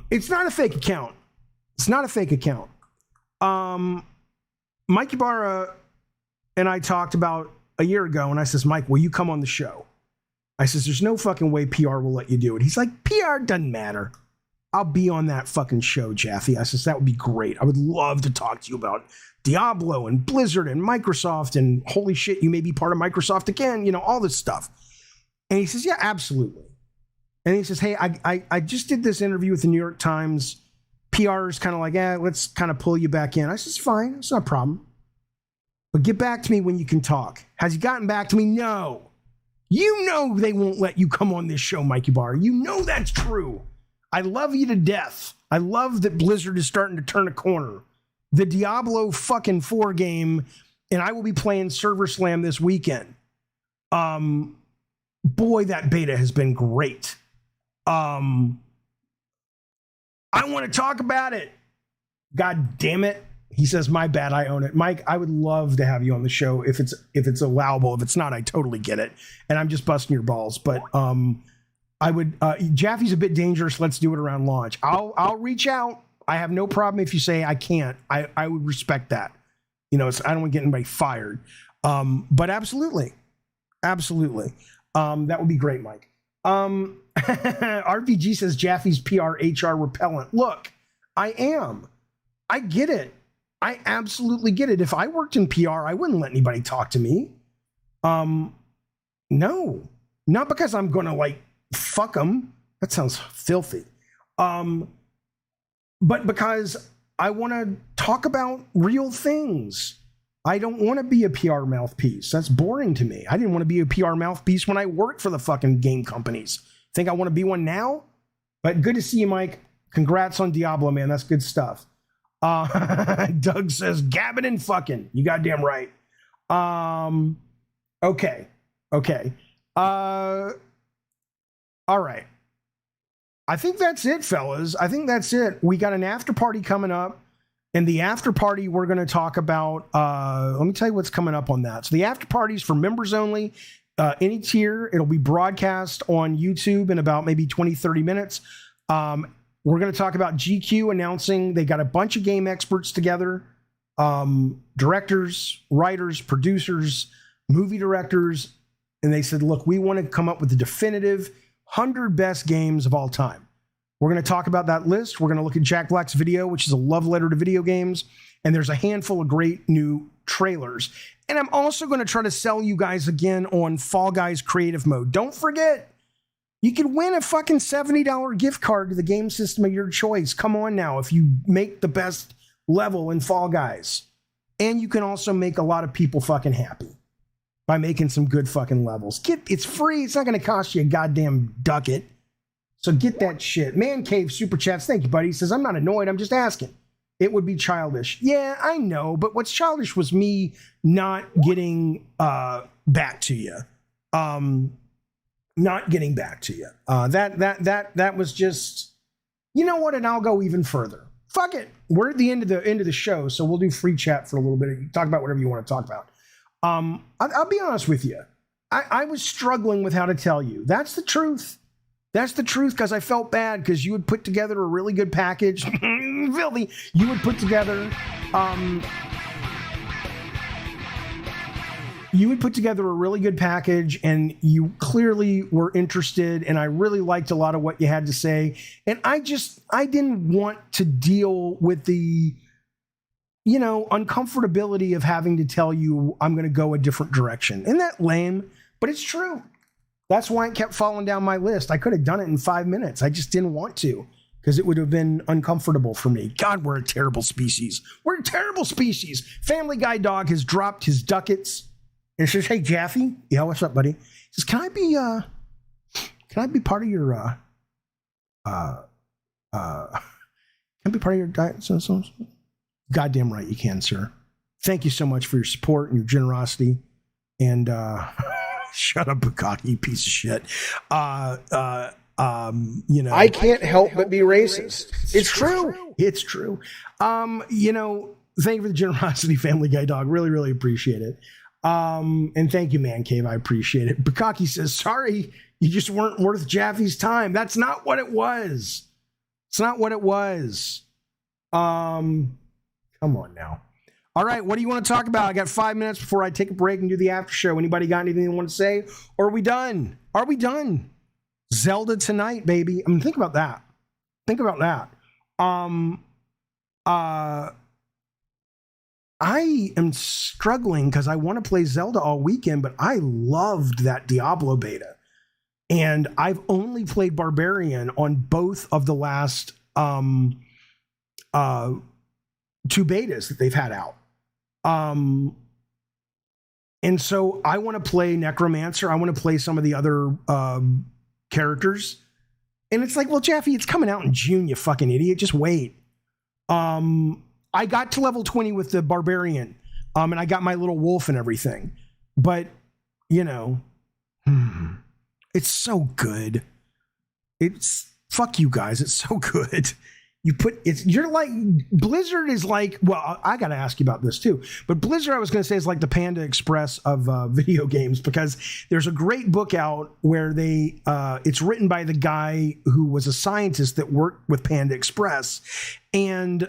It's not a fake account. It's not a fake account. Mike Ybarra and I talked about a year ago, and I says, Mike, will you come on the show? I says, there's no fucking way PR will let you do it. He's like, PR doesn't matter. I'll be on that fucking show, Jaffe. I says, that would be great. I would love to talk to you about Diablo and Blizzard and Microsoft, and holy shit, you may be part of Microsoft again, all this stuff. And he says, yeah, absolutely. And he says, hey, I just did this interview with the New York Times. PR is kind of like, let's kind of pull you back in. I says, fine, it's not a problem. But get back to me when you can talk. Has he gotten back to me? No. You know they won't let you come on this show, Mike Ybarra. You know that's true. I love you to death. I love that Blizzard is starting to turn a corner. The Diablo fucking 4 game, and I will be playing Server Slam this weekend. Boy, that beta has been great. I want to talk about it. God damn it. He says, my bad, I own it. Mike, I would love to have you on the show if it's allowable. If it's not, I totally get it. And I'm just busting your balls. But I would, Jaffe's a bit dangerous. Let's do it around launch. I'll reach out. I have no problem if you say I can't. I would respect that. I don't want to get anybody fired. But absolutely. Absolutely. That would be great, Mike. RPG says Jaffe's PR HR repellent. Look, I am. I get it. I absolutely get it. If I worked in PR, I wouldn't let anybody talk to me. No, not because I'm going to fuck them. That sounds filthy. But because I want to talk about real things. I don't want to be a PR mouthpiece. That's boring to me. I didn't want to be a PR mouthpiece when I worked for the fucking game companies. Think I want to be one now? But good to see you, Mike. Congrats on Diablo, man. That's good stuff. Doug says, gabbing and fucking. You goddamn right. Okay. All right. I think that's it, fellas. I think that's it. We got an after party coming up. And the after party, we're going to talk about, let me tell you what's coming up on that. So the after party is for members only, any tier. It'll be broadcast on YouTube in about maybe 20, 30 minutes. We're going to talk about GQ announcing they got a bunch of game experts together, directors, writers, producers, movie directors. And they said, look, we want to come up with the definitive 100 best games of all time. We're going to talk about that list. We're going to look at Jack Black's video, which is a love letter to video games. And there's a handful of great new trailers. And I'm also going to try to sell you guys again on Fall Guys Creative Mode. Don't forget, you can win a fucking $70 gift card to the game system of your choice. Come on now, if you make the best level in Fall Guys. And you can also make a lot of people fucking happy by making some good fucking levels. It's free. It's not going to cost you a goddamn ducat. So get that shit. Man Cave Super Chats. Thank you, buddy. He says, I'm not annoyed. I'm just asking. It would be childish. Yeah, I know. But what's childish was me not getting back to you. Not getting back to you. That was just, you know what? And I'll go even further. Fuck it. We're at the end of the show, so we'll do free chat for a little bit. You talk about whatever you want to talk about. I'll be honest with you. I was struggling with how to tell you. That's the truth. That's the truth, because I felt bad because you would put together a really good package. Filthy. You would put together a really good package, and you clearly were interested, and I really liked a lot of what you had to say. And I didn't want to deal with the, uncomfortability of having to tell you I'm going to go a different direction. Isn't that lame? But it's true. That's why it kept falling down my list. I could have done it in 5 minutes. I just didn't want to, because it would have been uncomfortable for me. God, we're a terrible species. We're a terrible species. Family Guy Dog has dropped his ducats and says, "Hey, Jaffe." Yeah, what's up, buddy? He says, Can I be part of your can I be part of your diet? So goddamn right you can, sir. Thank you so much for your support and your generosity. And shut up, Bukaki, piece of shit. I can't help but be racist. It's true. It's true. Thank you for the generosity, Family Guy Dog. Really, really appreciate it. And thank you, Man Cave. I appreciate it. Bukaki says, sorry, you just weren't worth Jaffe's time. That's not what it was. It's not what it was. Come on now. All right, what do you want to talk about? I got 5 minutes before I take a break and do the after show. Anybody got anything they want to say? Or are we done? Are we done? Zelda tonight, baby. I mean, think about that. Think about that. I am struggling because I want to play Zelda all weekend, but I loved that Diablo beta. And I've only played Barbarian on both of the last two betas that they've had out. And so I want to play Necromancer. I want to play some of the other characters. And it's like, well, Jaffe, it's coming out in June, you fucking idiot. Just wait. I got to level 20 with the Barbarian, and I got my little wolf and everything. But, it's so good. Fuck you guys. It's so good. You're like, Blizzard is like, well, I got to ask you about this too. But Blizzard, I was going to say, is like the Panda Express of video games, because there's a great book out where it's written by the guy who was a scientist that worked with Panda Express. And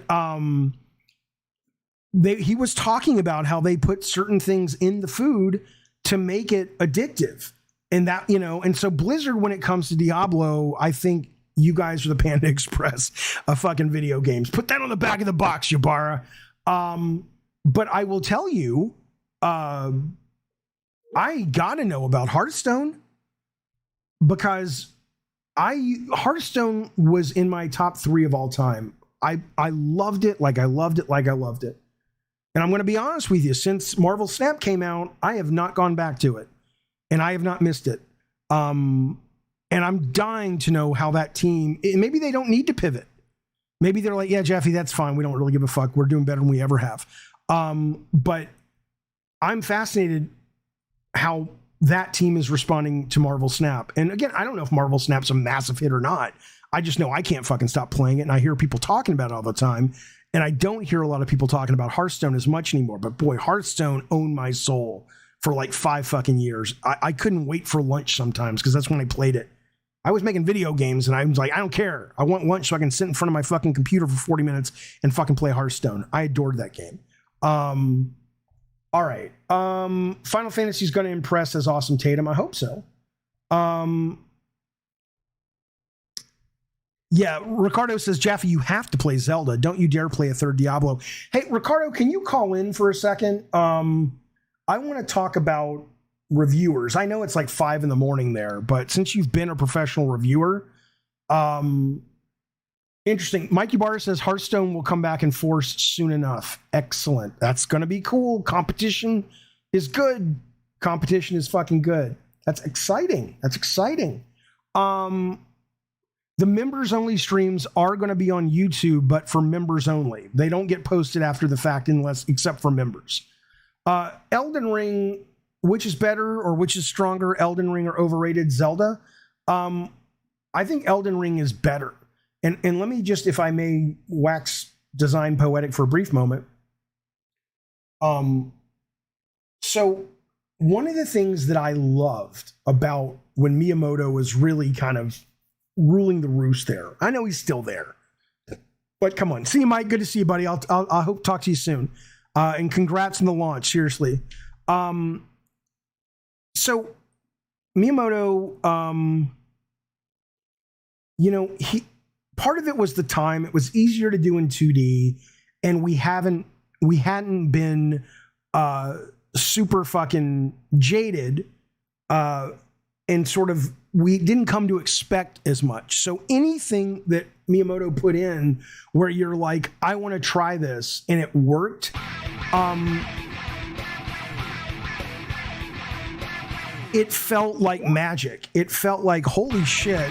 he was talking about how they put certain things in the food to make it addictive. And that, and so Blizzard, when it comes to Diablo, I think you guys are the Panda Express of fucking video games. Put that on the back of the box, Ybarra. But I will tell you, I gotta know about Hearthstone, because Hearthstone was in my top 3 of all time. I loved it like I loved it like I loved it. And I'm going to be honest with you, since Marvel Snap came out, I have not gone back to it, and I have not missed it. And I'm dying to know how that team, maybe they don't need to pivot. Maybe they're like, yeah, Jaffe, that's fine. We don't really give a fuck. We're doing better than we ever have. But I'm fascinated how that team is responding to Marvel Snap. And again, I don't know if Marvel Snap's a massive hit or not. I just know I can't fucking stop playing it, and I hear people talking about it all the time. And I don't hear a lot of people talking about Hearthstone as much anymore. But boy, Hearthstone owned my soul for like 5 fucking years. I couldn't wait for lunch sometimes, because that's when I played it. I was making video games, and I was like, I don't care. I want lunch so I can sit in front of my fucking computer for 40 minutes and fucking play Hearthstone. I adored that game. All right. Final Fantasy's going to impress as Awesome Tatum. I hope so. Yeah, Ricardo says, Jaffe, you have to play Zelda. Don't you dare play a third Diablo. Hey, Ricardo, can you call in for a second? I want to talk about reviewers. I know it's like 5 a.m. there, but since you've been a professional reviewer, Interesting. Mike Ybarra says Hearthstone will come back in force soon enough. Excellent. That's going to be cool. Competition is good. Competition is fucking good. That's exciting. That's exciting. The members only streams are going to be on YouTube, but for members only. They don't get posted after the fact except for members. Elden Ring, which is better or which is stronger, Elden Ring or overrated Zelda? I think Elden Ring is better. And let me just, if I may, wax design poetic for a brief moment. So one of the things that I loved about when Miyamoto was really kind of ruling the roost there. I know he's still there, but come on. See you, Mike. Good to see you, buddy. I'll hope to talk to you soon. And congrats on the launch. Seriously. So Miyamoto, part of it was the time. It was easier to do in 2D, and we hadn't been super fucking jaded, and sort of we didn't come to expect as much. So anything that Miyamoto put in where you're like, I want to try this, and it worked, it felt like magic. It felt like, holy shit.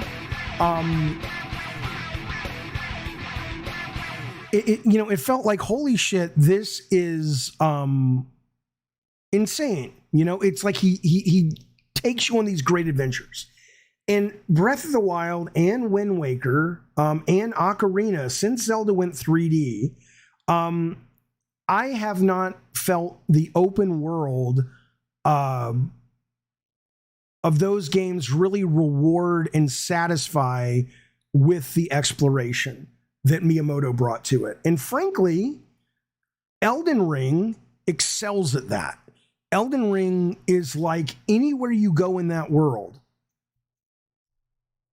It felt like, holy shit, this is insane. It's like he takes you on these great adventures. And Breath of the Wild and Wind Waker and Ocarina, since Zelda went 3D, I have not felt the open world of those games really reward and satisfy with the exploration that Miyamoto brought to it. And frankly, Elden Ring excels at that. Elden Ring is like anywhere you go in that world,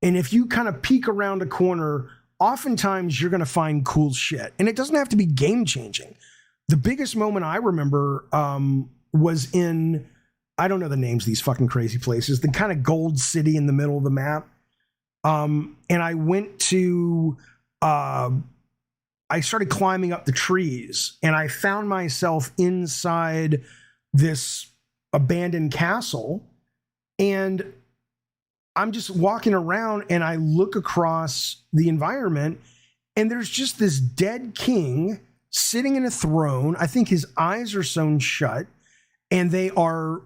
and if you kind of peek around a corner, oftentimes you're going to find cool shit. And it doesn't have to be game changing. The biggest moment I remember was in, I don't know the names of these fucking crazy places, the kind of gold city in the middle of the map. And I went to, I started climbing up the trees, and I found myself inside this abandoned castle, and I'm just walking around, and I look across the environment, and there's just this dead king sitting in a throne. I think his eyes are sewn shut, and they are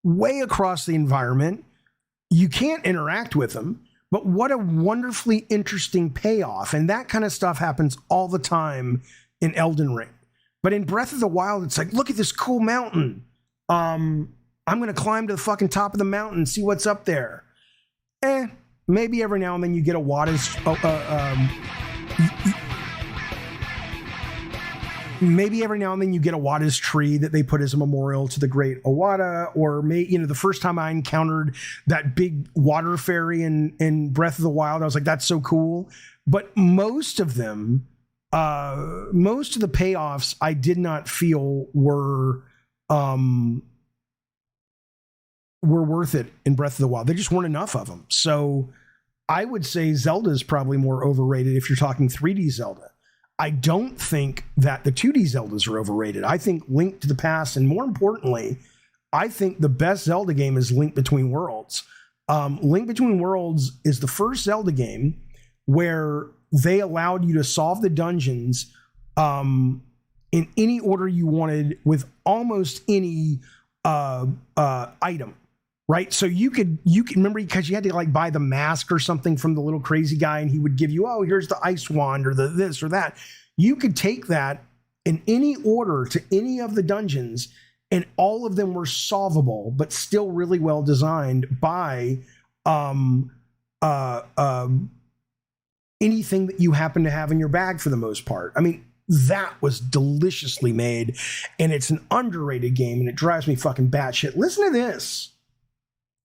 way across the environment. You can't interact with him, but what a wonderfully interesting payoff. And that kind of stuff happens all the time in Elden Ring. But in Breath of the Wild, it's like, look at this cool mountain. I'm going to climb to the fucking top of the mountain and see what's up there. Maybe every now and then you get a maybe every now and then you get a Wada's tree that they put as a memorial to the great Owada, or the first time I encountered that big water fairy in Breath of the Wild, I was like, that's so cool. But most of them, most of the payoffs I did not feel were worth it in Breath of the Wild. There just weren't enough of them. So I would say Zelda is probably more overrated if you're talking 3D Zelda. I don't think that the 2D Zeldas are overrated. I think Link to the Past, and more importantly, I think the best Zelda game is Link Between Worlds. Link Between Worlds is the first Zelda game where they allowed you to solve the dungeons in any order you wanted with almost any item. Right. So you can remember, because you had to like buy the mask or something from the little crazy guy, and he would give you, oh, here's the ice wand or the this or that. You could take that in any order to any of the dungeons, and all of them were solvable, but still really well designed by anything that you happen to have in your bag for the most part. I mean, that was deliciously made, and it's an underrated game, and it drives me fucking batshit. Listen to this.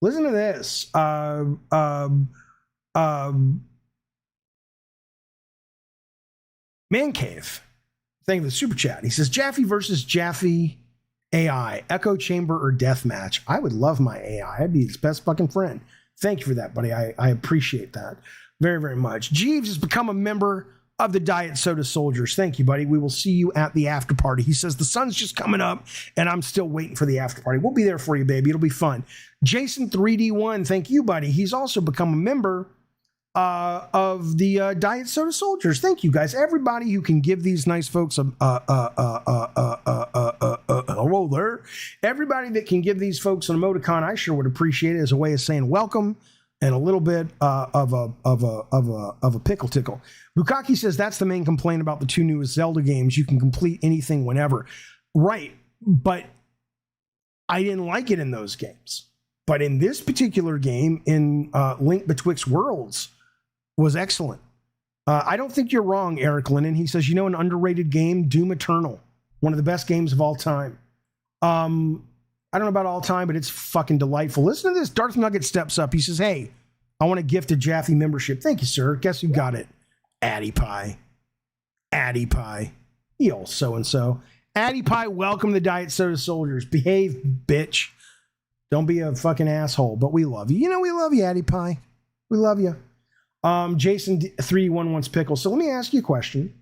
Listen to this. Man Cave, thank you for the super chat. He says, Jaffe versus Jaffe AI, echo chamber or deathmatch. I would love my AI. I'd be his best fucking friend. Thank you for that, buddy. I appreciate that. very, very much. Jeeves has become a member of the Diet Soda Soldiers. Thank you, buddy. We will see you at the after party. He says the sun's just coming up, and I'm still waiting for the after party. We'll be there for you, baby. It'll be fun. Jason 3D1, thank you, buddy. He's also become a member of the Diet Soda Soldiers. Thank you, guys. Everybody who can give these nice folks hello there. Everybody that can give these folks an emoticon, I sure would appreciate it as a way of saying welcome and a little bit of a pickle tickle. Bukaki says that's the main complaint about the two newest Zelda games. You can complete anything whenever. Right, but I didn't like it in those games. But in this particular game, in Link Betwixt Worlds, was excellent. I don't think you're wrong, Eric Lennon. He says, an underrated game, Doom Eternal, one of the best games of all time. I don't know about all time, but it's fucking delightful. Listen to this. Darth Nugget steps up. He says, hey, I want to gift a Jaffe membership. Thank you, sir. Guess who got it? Addy Pie. Addy Pie. You old so-and-so. Addy Pie, welcome to the Diet Soda Soldiers. Behave, bitch. Don't be a fucking asshole, but we love you. We love you, Addy Pie. We love you. Jason 3D1 wants pickles. So let me ask you a question.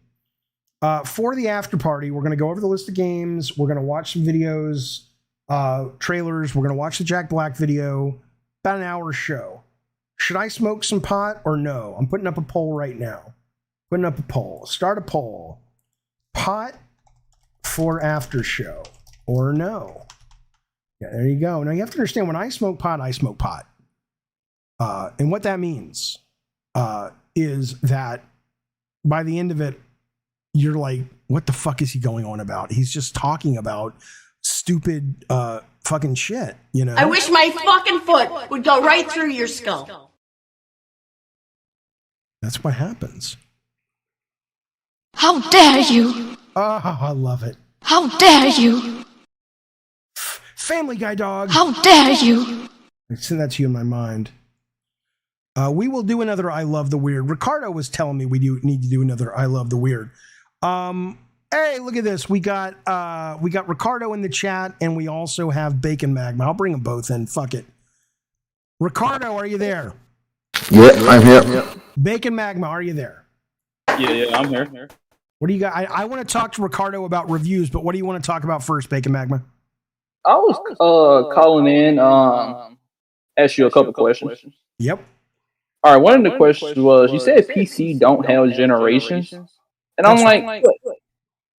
For the after party, we're going to go over the list of games. We're going to watch some videos, trailers. We're going to watch the Jack Black video. About an hour show. Should I smoke some pot or no? I'm putting up a poll right now. Putting up a poll. Start a poll. Pot for after show or no? Yeah, there you go. Now you have to understand, when I smoke pot, I smoke pot. And what that means is that by the end of it, you're like, what the fuck is he going on about? He's just talking about stupid fucking shit, I wish my fucking foot would go right through your skull. That's what happens. How dare you? Oh, I love it. How dare you? Family Guy dog. How dare you? I send that to you in my mind. We will do another I Love the Weird. Ricardo was telling me we need to do another I Love the Weird. Hey, look at this. We got Ricardo in the chat, and we also have Bacon Magma. I'll bring them both in. Fuck it. Ricardo, are you there? Yeah, I'm here. Bacon Magma, are you there? Yeah, I'm here. What do you got? I want to talk to Ricardo about reviews, but what do you want to talk about first, Bacon Magma? I was calling in, ask you a couple questions. Yep. All right, one of the questions was, you said PC don't have generations, and I'm like,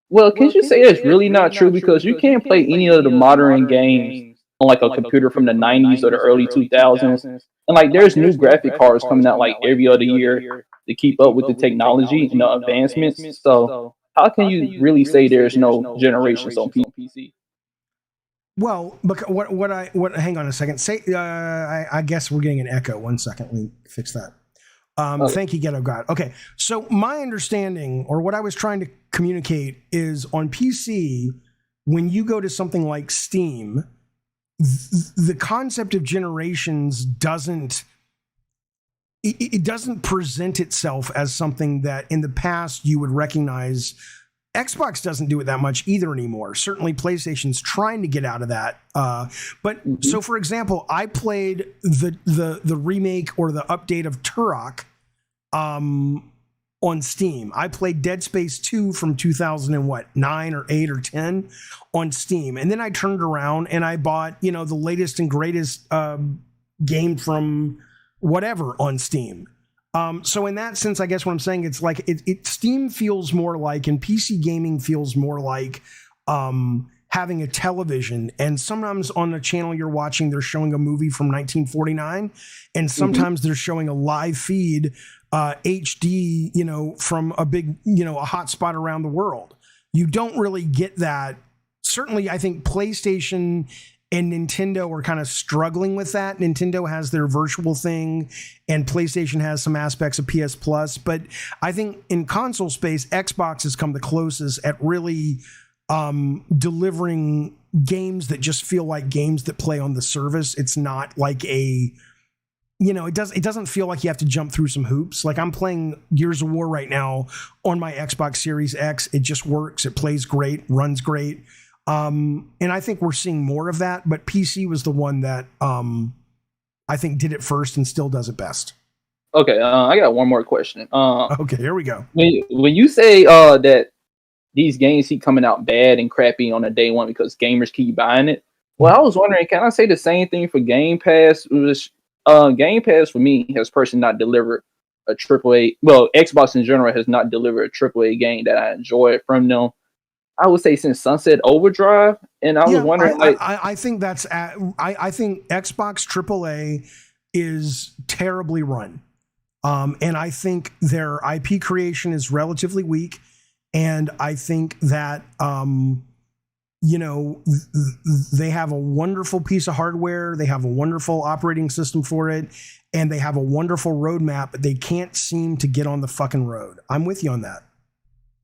well, can you say it's really not true, because you can't play any of the modern games on like a computer from the 90s or the early 2000s, and like there's new graphic cards coming out like every other year to keep up with the technology and the advancements. So how can you really say there's no generations on PC? Well, hang on a second. I guess we're getting an echo. 1 second. Let me fix that. Thank you, Ghetto God. Okay. So my understanding, or what I was trying to communicate, is on PC, when you go to something like Steam, the concept of generations doesn't present itself as something that in the past you would recognize. Xbox doesn't do it that much either anymore. Certainly PlayStation's trying to get out of that. So for example, I played the remake or the update of Turok on Steam. I played Dead Space 2 from 2009 or 8 or 10 on Steam. And then I turned around and I bought, the latest and greatest game from whatever on Steam. So in that sense, I guess what I'm saying, it's like Steam feels more like, and PC gaming feels more like having a television. And sometimes on the channel you're watching, they're showing a movie from 1949, and sometimes they're showing a live feed HD, from a big, a hot spot around the world. You don't really get that. Certainly, I think PlayStation and Nintendo are kind of struggling with that. Nintendo has their virtual thing, and PlayStation has some aspects of PS Plus. But I think in console space, Xbox has come the closest at really delivering games that just feel like games that play on the service. It's not like it doesn't feel like you have to jump through some hoops. Like I'm playing Gears of War right now on my Xbox Series X. It just works. It plays great, runs great. And I think we're seeing more of that, but PC was the one that I think did it first and still does it best. Okay, I got one more question. Okay, here we go. When you say that these games keep coming out bad and crappy on a day one because gamers keep buying it, well, I was wondering, can I say the same thing for Game Pass? Game Pass for me has personally not delivered a AAA. Well, Xbox in general has not delivered a AAA game that I enjoy from them. I would say since Sunset Overdrive, and I was wondering, I think that's I think Xbox AAA is terribly run, and I think their IP creation is relatively weak, and I think that they have a wonderful piece of hardware, they have a wonderful operating system for it, and they have a wonderful roadmap, but they can't seem to get on the fucking road. I'm with you on that.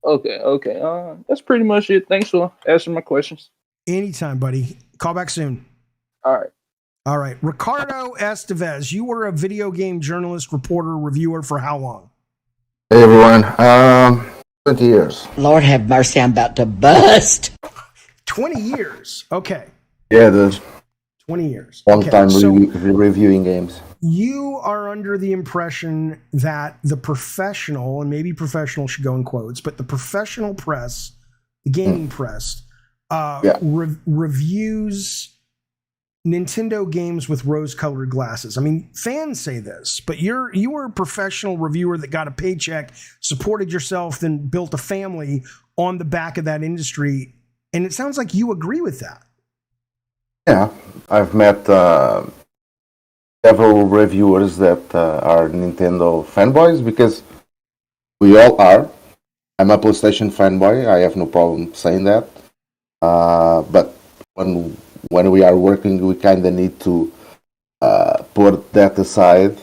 Okay. That's pretty much it. Thanks for answering my questions. Anytime, buddy. Call back soon. All right. Ricardo Estevez, you were a video game journalist, reporter, reviewer for how long? Hey, everyone. 20 years. Lord have mercy, I'm about to bust. 20 years. Okay. Yeah, there's 20 years. Long time reviewing games. You are under the impression that the professional, and maybe professional should go in quotes, but the professional press, the gaming press, reviews Nintendo games with rose-colored glasses. I mean, fans say this, but you were a professional reviewer that got a paycheck, supported yourself, then built a family on the back of that industry, and it sounds like you agree with that. Yeah, I've met several reviewers that are Nintendo fanboys, because we all are. I'm a PlayStation fanboy. I have no problem saying that. But when we are working, we kind of need to put that aside.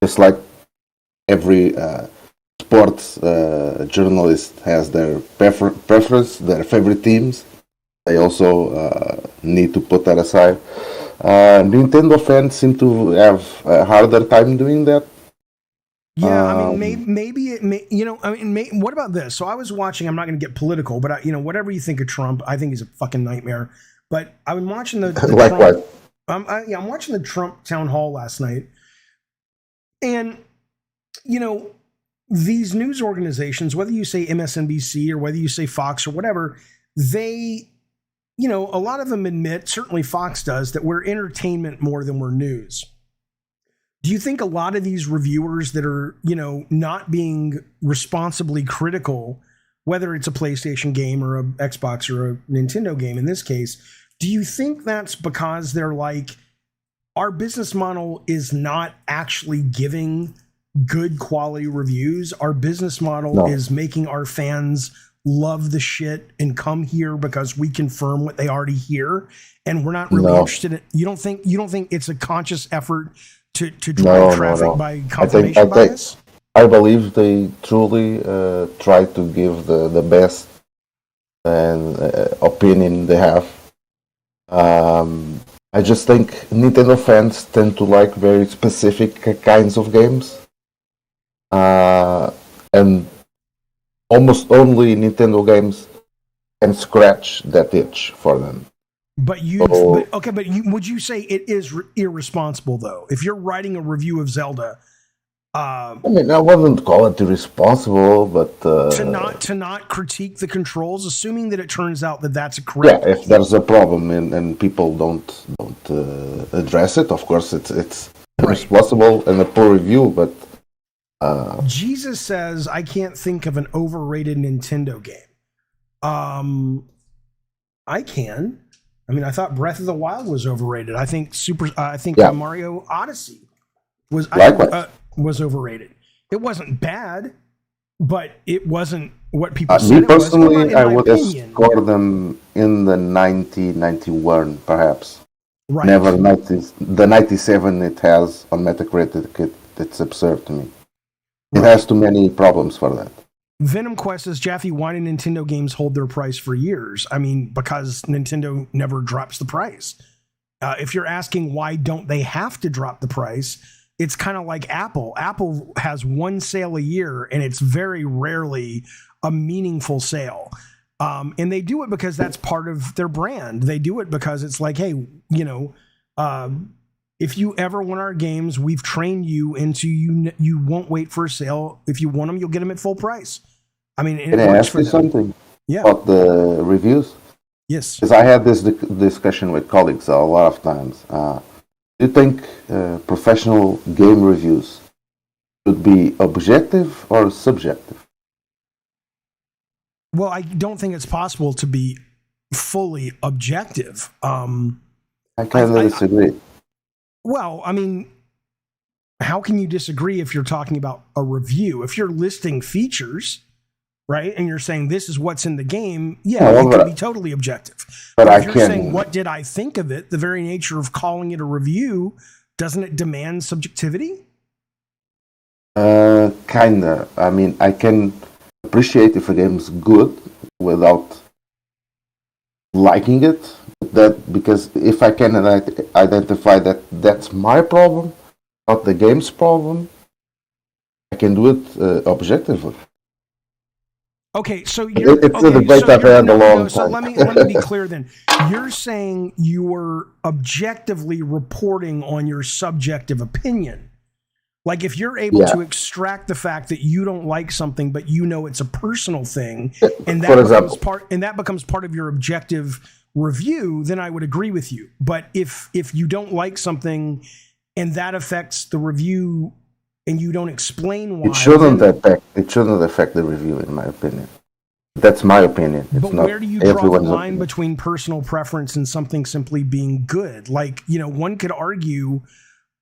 Just like every sports journalist has their preference, their favorite teams. They also need to put that aside. Nintendo fans seem to have a harder time doing that. Yeah, I mean, maybe it may, what about this? So I was watching, I'm not going to get political, but whatever you think of Trump, I think he's a fucking nightmare. But I've been watching the Trump, I'm watching the Trump town hall last night. And, these news organizations, whether you say MSNBC or whether you say Fox or whatever, they, a lot of them admit, certainly Fox does, that we're entertainment more than we're news. Do you think a lot of these reviewers that are, not being responsibly critical, whether it's a PlayStation game or an Xbox or a Nintendo game in this case, do you think that's because they're like, our business model is not actually giving good quality reviews? Our business model is making our fans love the shit and come here because we confirm what they already hear, and we're not really interested in. You don't think it's a conscious effort to drive traffic by confirmation bias? I believe they truly try to give the best and opinion they have. I just think Nintendo fans tend to like very specific kinds of games, and almost only Nintendo games can scratch that itch for them. But would you say it is irresponsible though? If you're writing a review of Zelda, I wouldn't call it irresponsible, but to not critique the controls, assuming that it turns out that that's a correct. Yeah, if there's a problem and people don't address it, of course it's irresponsible and a poor review. But Jesus says, I can't think of an overrated Nintendo game. I can. I mean, I thought Breath of the Wild was overrated. I think Mario Odyssey was overrated. It wasn't bad, but it wasn't what people said. Me personally, I would score them in the 90-91, perhaps. Right. Never 90. The 97 it has on Metacritic. It's absurd to me. It has too many problems for that. Venom Quest says, Jaffe, why do Nintendo games hold their price for years? I mean, because Nintendo never drops the price. If you're asking why don't they have to drop the price, it's kind of like Apple. Apple has one sale a year, and it's very rarely a meaningful sale. And they do it because that's part of their brand. They do it because it's like, hey, if you ever want our games, we've trained you into you won't wait for a sale. If you want them, you'll get them at full price. I mean, Can I ask you something about the reviews? Yes. Because I had this discussion with colleagues a lot of times. Do you think professional game reviews should be objective or subjective? Well, I don't think it's possible to be fully objective. I kind of disagree. Well, I mean, how can you disagree if you're talking about a review? If you're listing features, right, and you're saying this is what's in the game, it can be totally objective. But if you're saying what did I think of it, the very nature of calling it a review, doesn't it demand subjectivity? Kinda. I mean, I can appreciate if a game's good without liking it. Because if I can identify that that's my problem, not the game's problem, I can do it objectively. Okay, so it's a debate I've had a long time. So let me be clear then. You're saying you're objectively reporting on your subjective opinion. Like if you're able to extract the fact that you don't like something, but you know it's a personal thing, and that becomes part of your objective review, then I would agree with you. But if you don't like something and that affects the review and you don't explain why, it shouldn't affect the review, in my opinion. That's my opinion. But where do you draw the line between personal preference and something simply being good? Like, one could argue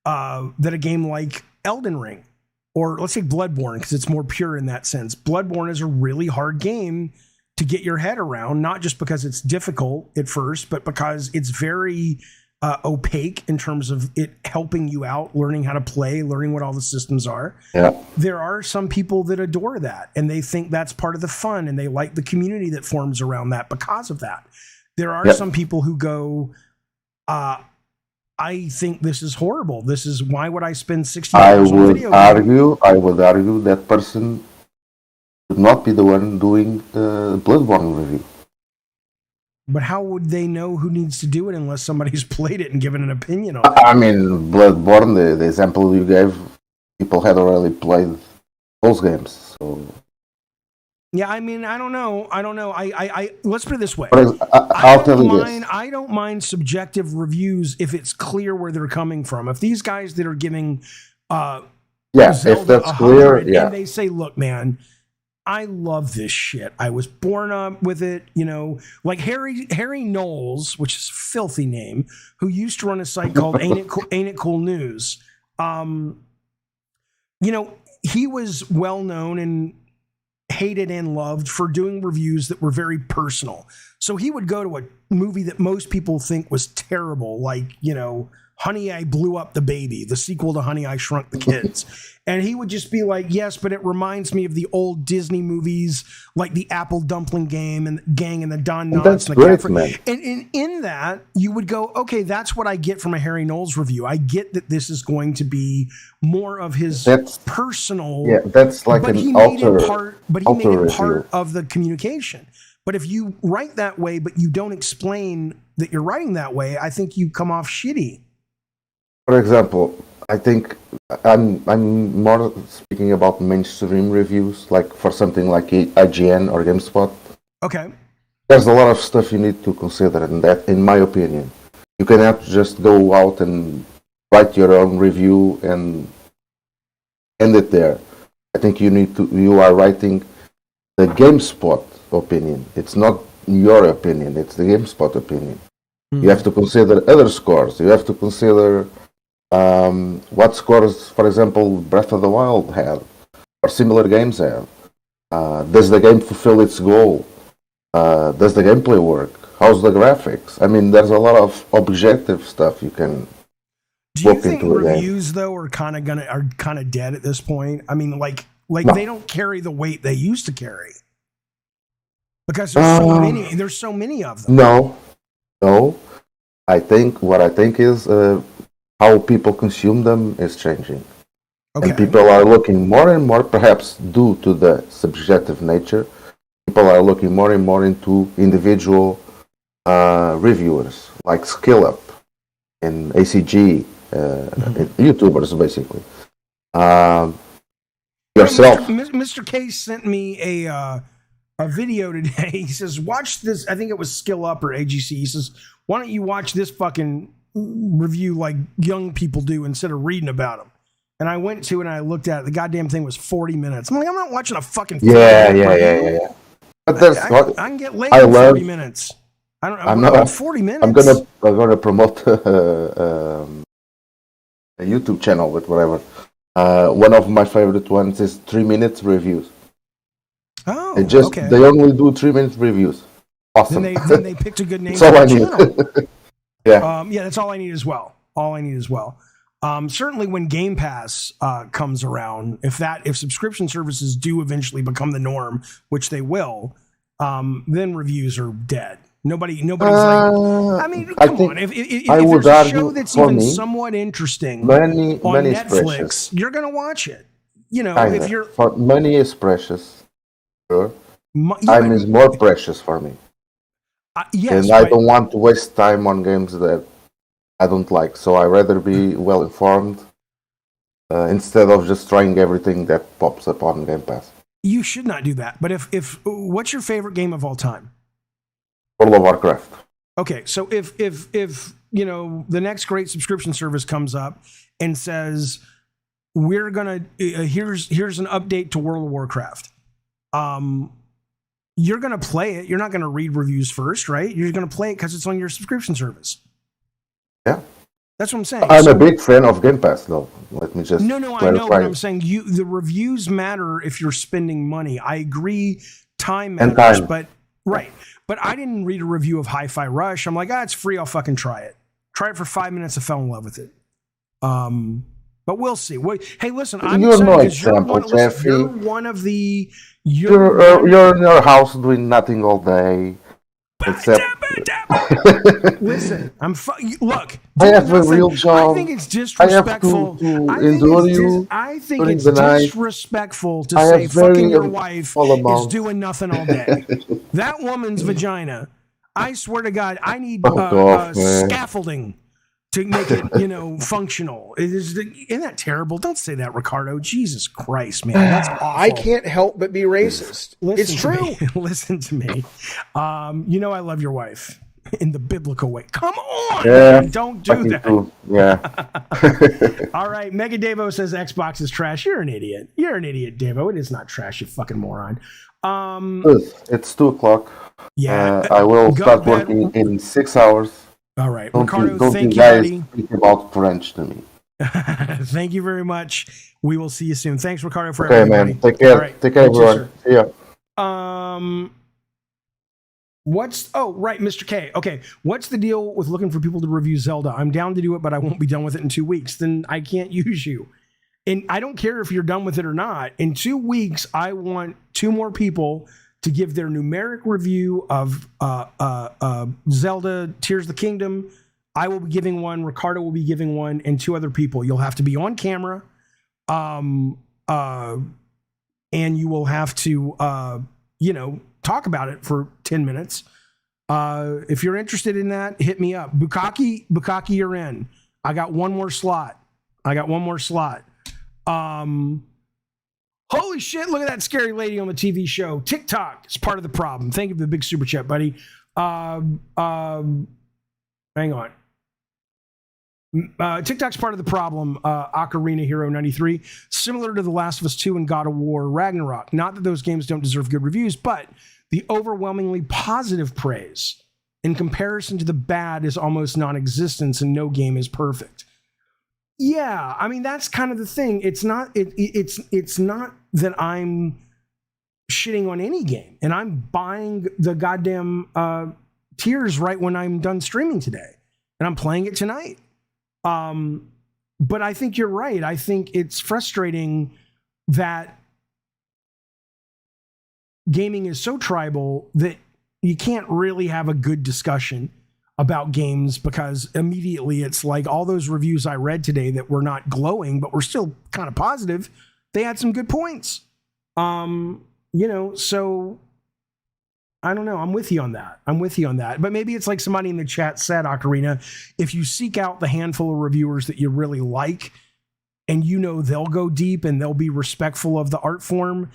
that a game like Elden Ring, or let's say Bloodborne, because it's more pure in that sense. Bloodborne is a really hard game to get your head around, not just because it's difficult at first, but because it's very opaque in terms of it helping you out, learning how to play, learning what all the systems are. Yeah. There are some people that adore that, and they think that's part of the fun, and they like the community that forms around that because of that. There are some people who go, I think this is horrible. This is why would I spend 60 hours on a video game? I would argue that person should not be the one doing the Bloodborne review. But how would they know who needs to do it unless somebody's played it and given an opinion on it? I mean, Bloodborne, the example you gave, people had already played those games. So. Yeah, I mean, I don't know. I let's put it this way. I'll tell you this. I don't mind subjective reviews if it's clear where they're coming from. If these guys that are giving Zelda if that's clear, and they say, look, man, I love this shit. I was born up with it, like Harry Knowles, which is a filthy name, who used to run a site called Ain't It Cool News. He was well known and hated and loved for doing reviews that were very personal. So he would go to a movie that most people think was terrible, like, Honey, I Blew Up the Baby, the sequel to Honey, I Shrunk the Kids. And he would just be like, yes, but it reminds me of the old Disney movies, like the Apple Dumpling Game and Gang and the Don Knotts. And in that, you would go, okay, that's what I get from a Harry Knowles review. I get that this is going to be more of his personal. Yeah, that's like but an he made it part of the communication. But if you write that way, but you don't explain that you're writing that way, I think you come off shitty. For example, I think I'm more speaking about mainstream reviews, like for something like IGN or GameSpot. Okay. There's a lot of stuff you need to consider in that, in my opinion. You cannot just go out and write your own review and end it there. I think you are writing the GameSpot opinion. It's not your opinion, it's the GameSpot opinion. Mm-hmm. You have to consider other scores. You have to consider what scores, for example, Breath of the Wild have, or similar games have. Does the game fulfill its goal? Does the gameplay work? How's the graphics? I mean, there's a lot of objective stuff you can look into. Do you think reviews, though, are kind of dead at this point? I mean, like no. They don't carry the weight they used to carry because there's so many of them. No. I think is how people consume them is changing. Okay. And people are looking more and more, perhaps due to the subjective nature, people are looking more and more into individual reviewers, like SkillUp and ACG, YouTubers, basically. Yourself. Mr. Case sent me a video today. He says, watch this. I think it was Skill Up or AGC. He says, why don't you watch this fucking review like young people do instead of reading about them? And I went to it and I looked at it. The goddamn thing was 40 minutes. I'm like, I'm not watching a fucking 40 yeah. But that's I can get laid in 40 minutes. I'm not 40 minutes. I'm gonna promote a YouTube channel with whatever. One of my favorite ones is 3-minute reviews. Oh, they only do 3-minute reviews. Awesome. Then they picked a good name. That's all I need. Yeah. That's all I need as well. Certainly when Game Pass comes around, if subscription services do eventually become the norm, which they will, then reviews are dead. Nobody's like, I mean, come on. If there's a show that's even somewhat interesting on Netflix, you're going to watch it. You know, if you're... Money is precious. Sure. Time is more precious for me. Yes, and I don't want to waste time on games that I don't like. So I'd rather be well informed instead of just trying everything that pops up on Game Pass. You should not do that. But if what's your favorite game of all time? World of Warcraft. Okay, so if you know the next great subscription service comes up and says we're gonna here's an update to World of Warcraft, you're gonna play it. You're not gonna read reviews first, right? You're gonna play it because it's on your subscription service. Yeah, that's what I'm saying. I'm a big fan of Game Pass, though. Let me just I know, but I'm saying the reviews matter if you're spending money. I agree, time matters, but right. But I didn't read a review of Hi-Fi Rush. I'm like, it's free. I'll fucking try it. Try it for 5 minutes. I fell in love with it. But we'll see. Hey, listen, I'm you're one of the... You're in your house doing nothing all day. Except... Listen, look. I have a real job. I think it's disrespectful. I think it's disrespectful to say fucking your wife is doing nothing all day. That woman's vagina, I swear to God, I need scaffolding to make it, functional. Isn't that terrible? Don't say that, Ricardo. Jesus Christ, man. That's awful. I can't help but be racist. It's true. Listen to me. I love your wife in the biblical way. Come on. Yeah, don't do that. Yeah. All right. Mega Davo says Xbox is trash. You're an idiot. You're an idiot, Davo. It is not trash, you fucking moron. It's 2:00. Yeah. I will start working in 6 hours. All right, Ricardo, thank you, buddy. Speak about French to me. Thank you very much. We will see you soon. Thanks, Ricardo, for everything. Man. Take care. Right. Take care, everyone. See ya. Mr. K. Okay, what's the deal with looking for people to review Zelda? I'm down to do it, but I won't be done with it in 2 weeks. Then I can't use you. And I don't care if you're done with it or not. In 2 weeks, I want 2 more people to give their numeric review of Zelda Tears of the Kingdom. I will be giving one, Ricardo will be giving one, and 2 other people. You'll have to be on camera, and you will have to, talk about it for 10 minutes. If you're interested in that, hit me up. Bukaki, you're in. I got one more slot. Holy shit, look at that scary lady on the TV show. TikTok is part of the problem. Thank you for the big super chat, buddy. Hang on. TikTok's part of the problem. Ocarina Hero 93. Similar to The Last of Us 2 and God of War Ragnarok. Not that those games don't deserve good reviews, but the overwhelmingly positive praise in comparison to the bad is almost non-existent, and no game is perfect. Yeah, I mean, that's kind of the thing. It's not it's not that I'm shitting on any game, and I'm buying the goddamn Tears right when I'm done streaming today, and I'm playing it tonight. But I think you're right. I think it's frustrating that gaming is so tribal that you can't really have a good discussion about games, because immediately it's like all those reviews I read today that were not glowing but were still kind of positive, they had some good points. So I don't know. I'm with you on that. But maybe it's like somebody in the chat said, Ocarina, if you seek out the handful of reviewers that you really like, and they'll go deep and they'll be respectful of the art form,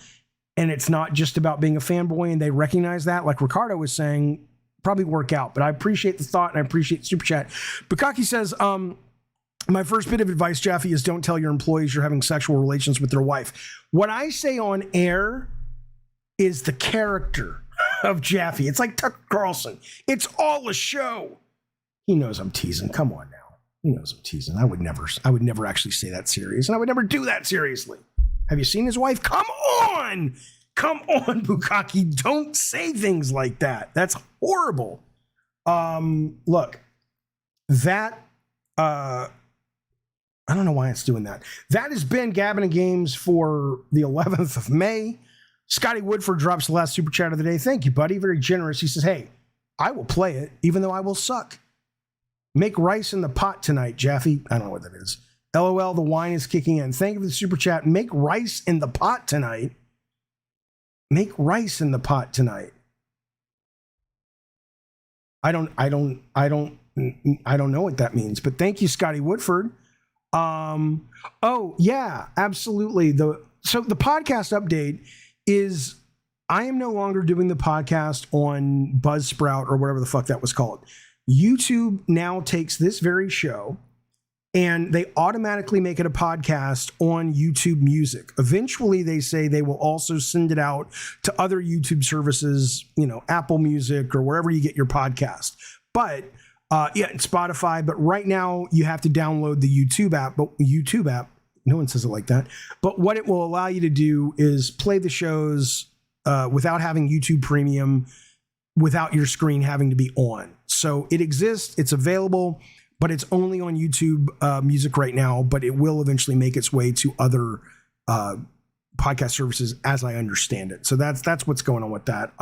and it's not just about being a fanboy, and they recognize that, like Ricardo was saying, probably work out. But I appreciate the thought, and I appreciate the super chat. Bukaki says, my first bit of advice, Jaffe, is don't tell your employees you're having sexual relations with their wife. What I say on air is the character of Jaffe. It's like Tucker Carlson. It's all a show. He knows I'm teasing. Come on now. He knows I'm teasing. I would never actually say that serious, and I would never do that seriously. Have you seen his wife? Come on, Bukaki. Don't say things like that. That's horrible. Look, that I don't know why it's doing that. That has been Gabbin' and Games for the 11th of May. Scotty Woodford drops the last super chat of the day. Thank you, buddy. Very generous. He says, hey, I will play it, even though I will suck. Make rice in the pot tonight, Jaffe. I don't know what that is. LOL, the wine is kicking in. Thank you for the super chat. Make rice in the pot tonight. Make rice in the pot tonight. I don't know what that means, but thank you, Scotty Woodford. Oh yeah, absolutely. So the podcast update is I am no longer doing the podcast on Buzzsprout or whatever the fuck that was called. YouTube now takes this very show and they automatically make it a podcast on YouTube Music. Eventually, they say they will also send it out to other YouTube services, Apple Music or wherever you get your podcast. But Spotify. But right now, you have to download the YouTube app. No one says it like that. But what it will allow you to do is play the shows without having YouTube Premium, without your screen having to be on. So it exists. It's available. But it's only on YouTube Music right now, but it will eventually make its way to other podcast services as I understand it. So that's what's going on with that.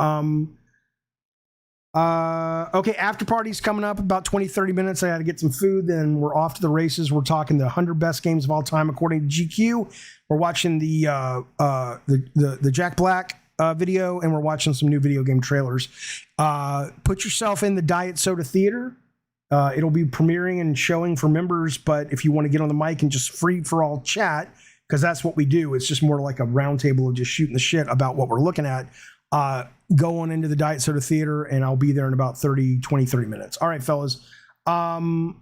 Okay, after party's coming up about 20-30 minutes. I got to get some food, then we're off to the races. We're talking the 100 best games of all time according to GQ. We're watching the Jack Black video, and we're watching some new video game trailers. Put yourself in the Diet Soda Theater. It'll be premiering and showing for members, but if you want to get on the mic and just free for all chat, because that's what we do, it's just more like a round table of just shooting the shit about what we're looking at. Go on into the Diet Soda Theater, and I'll be there in about 30 minutes. All right, fellas. You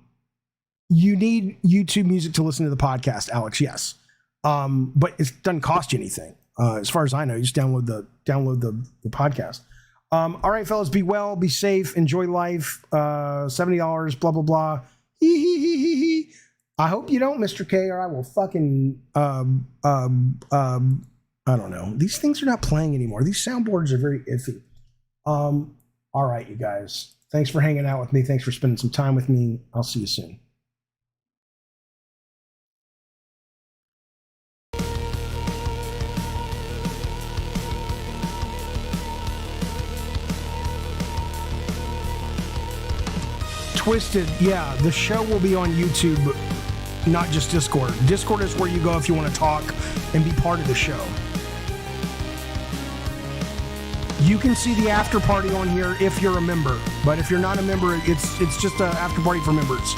need YouTube Music to listen to the podcast, Alex, yes. But it doesn't cost you anything. As far as I know, you just download the podcast. All right, fellas, be well, be safe, enjoy life. $70, blah, blah, blah. I hope you don't, Mr. K, or I will fucking, I don't know. These things are not playing anymore. These soundboards are very iffy. All right, you guys. Thanks for hanging out with me. Thanks for spending some time with me. I'll see you soon. Twisted, yeah, the show will be on YouTube, not just Discord. Discord is where you go if you want to talk and be part of the show. You can see the after party on here if you're a member, but if you're not a member, it's just an after party for members.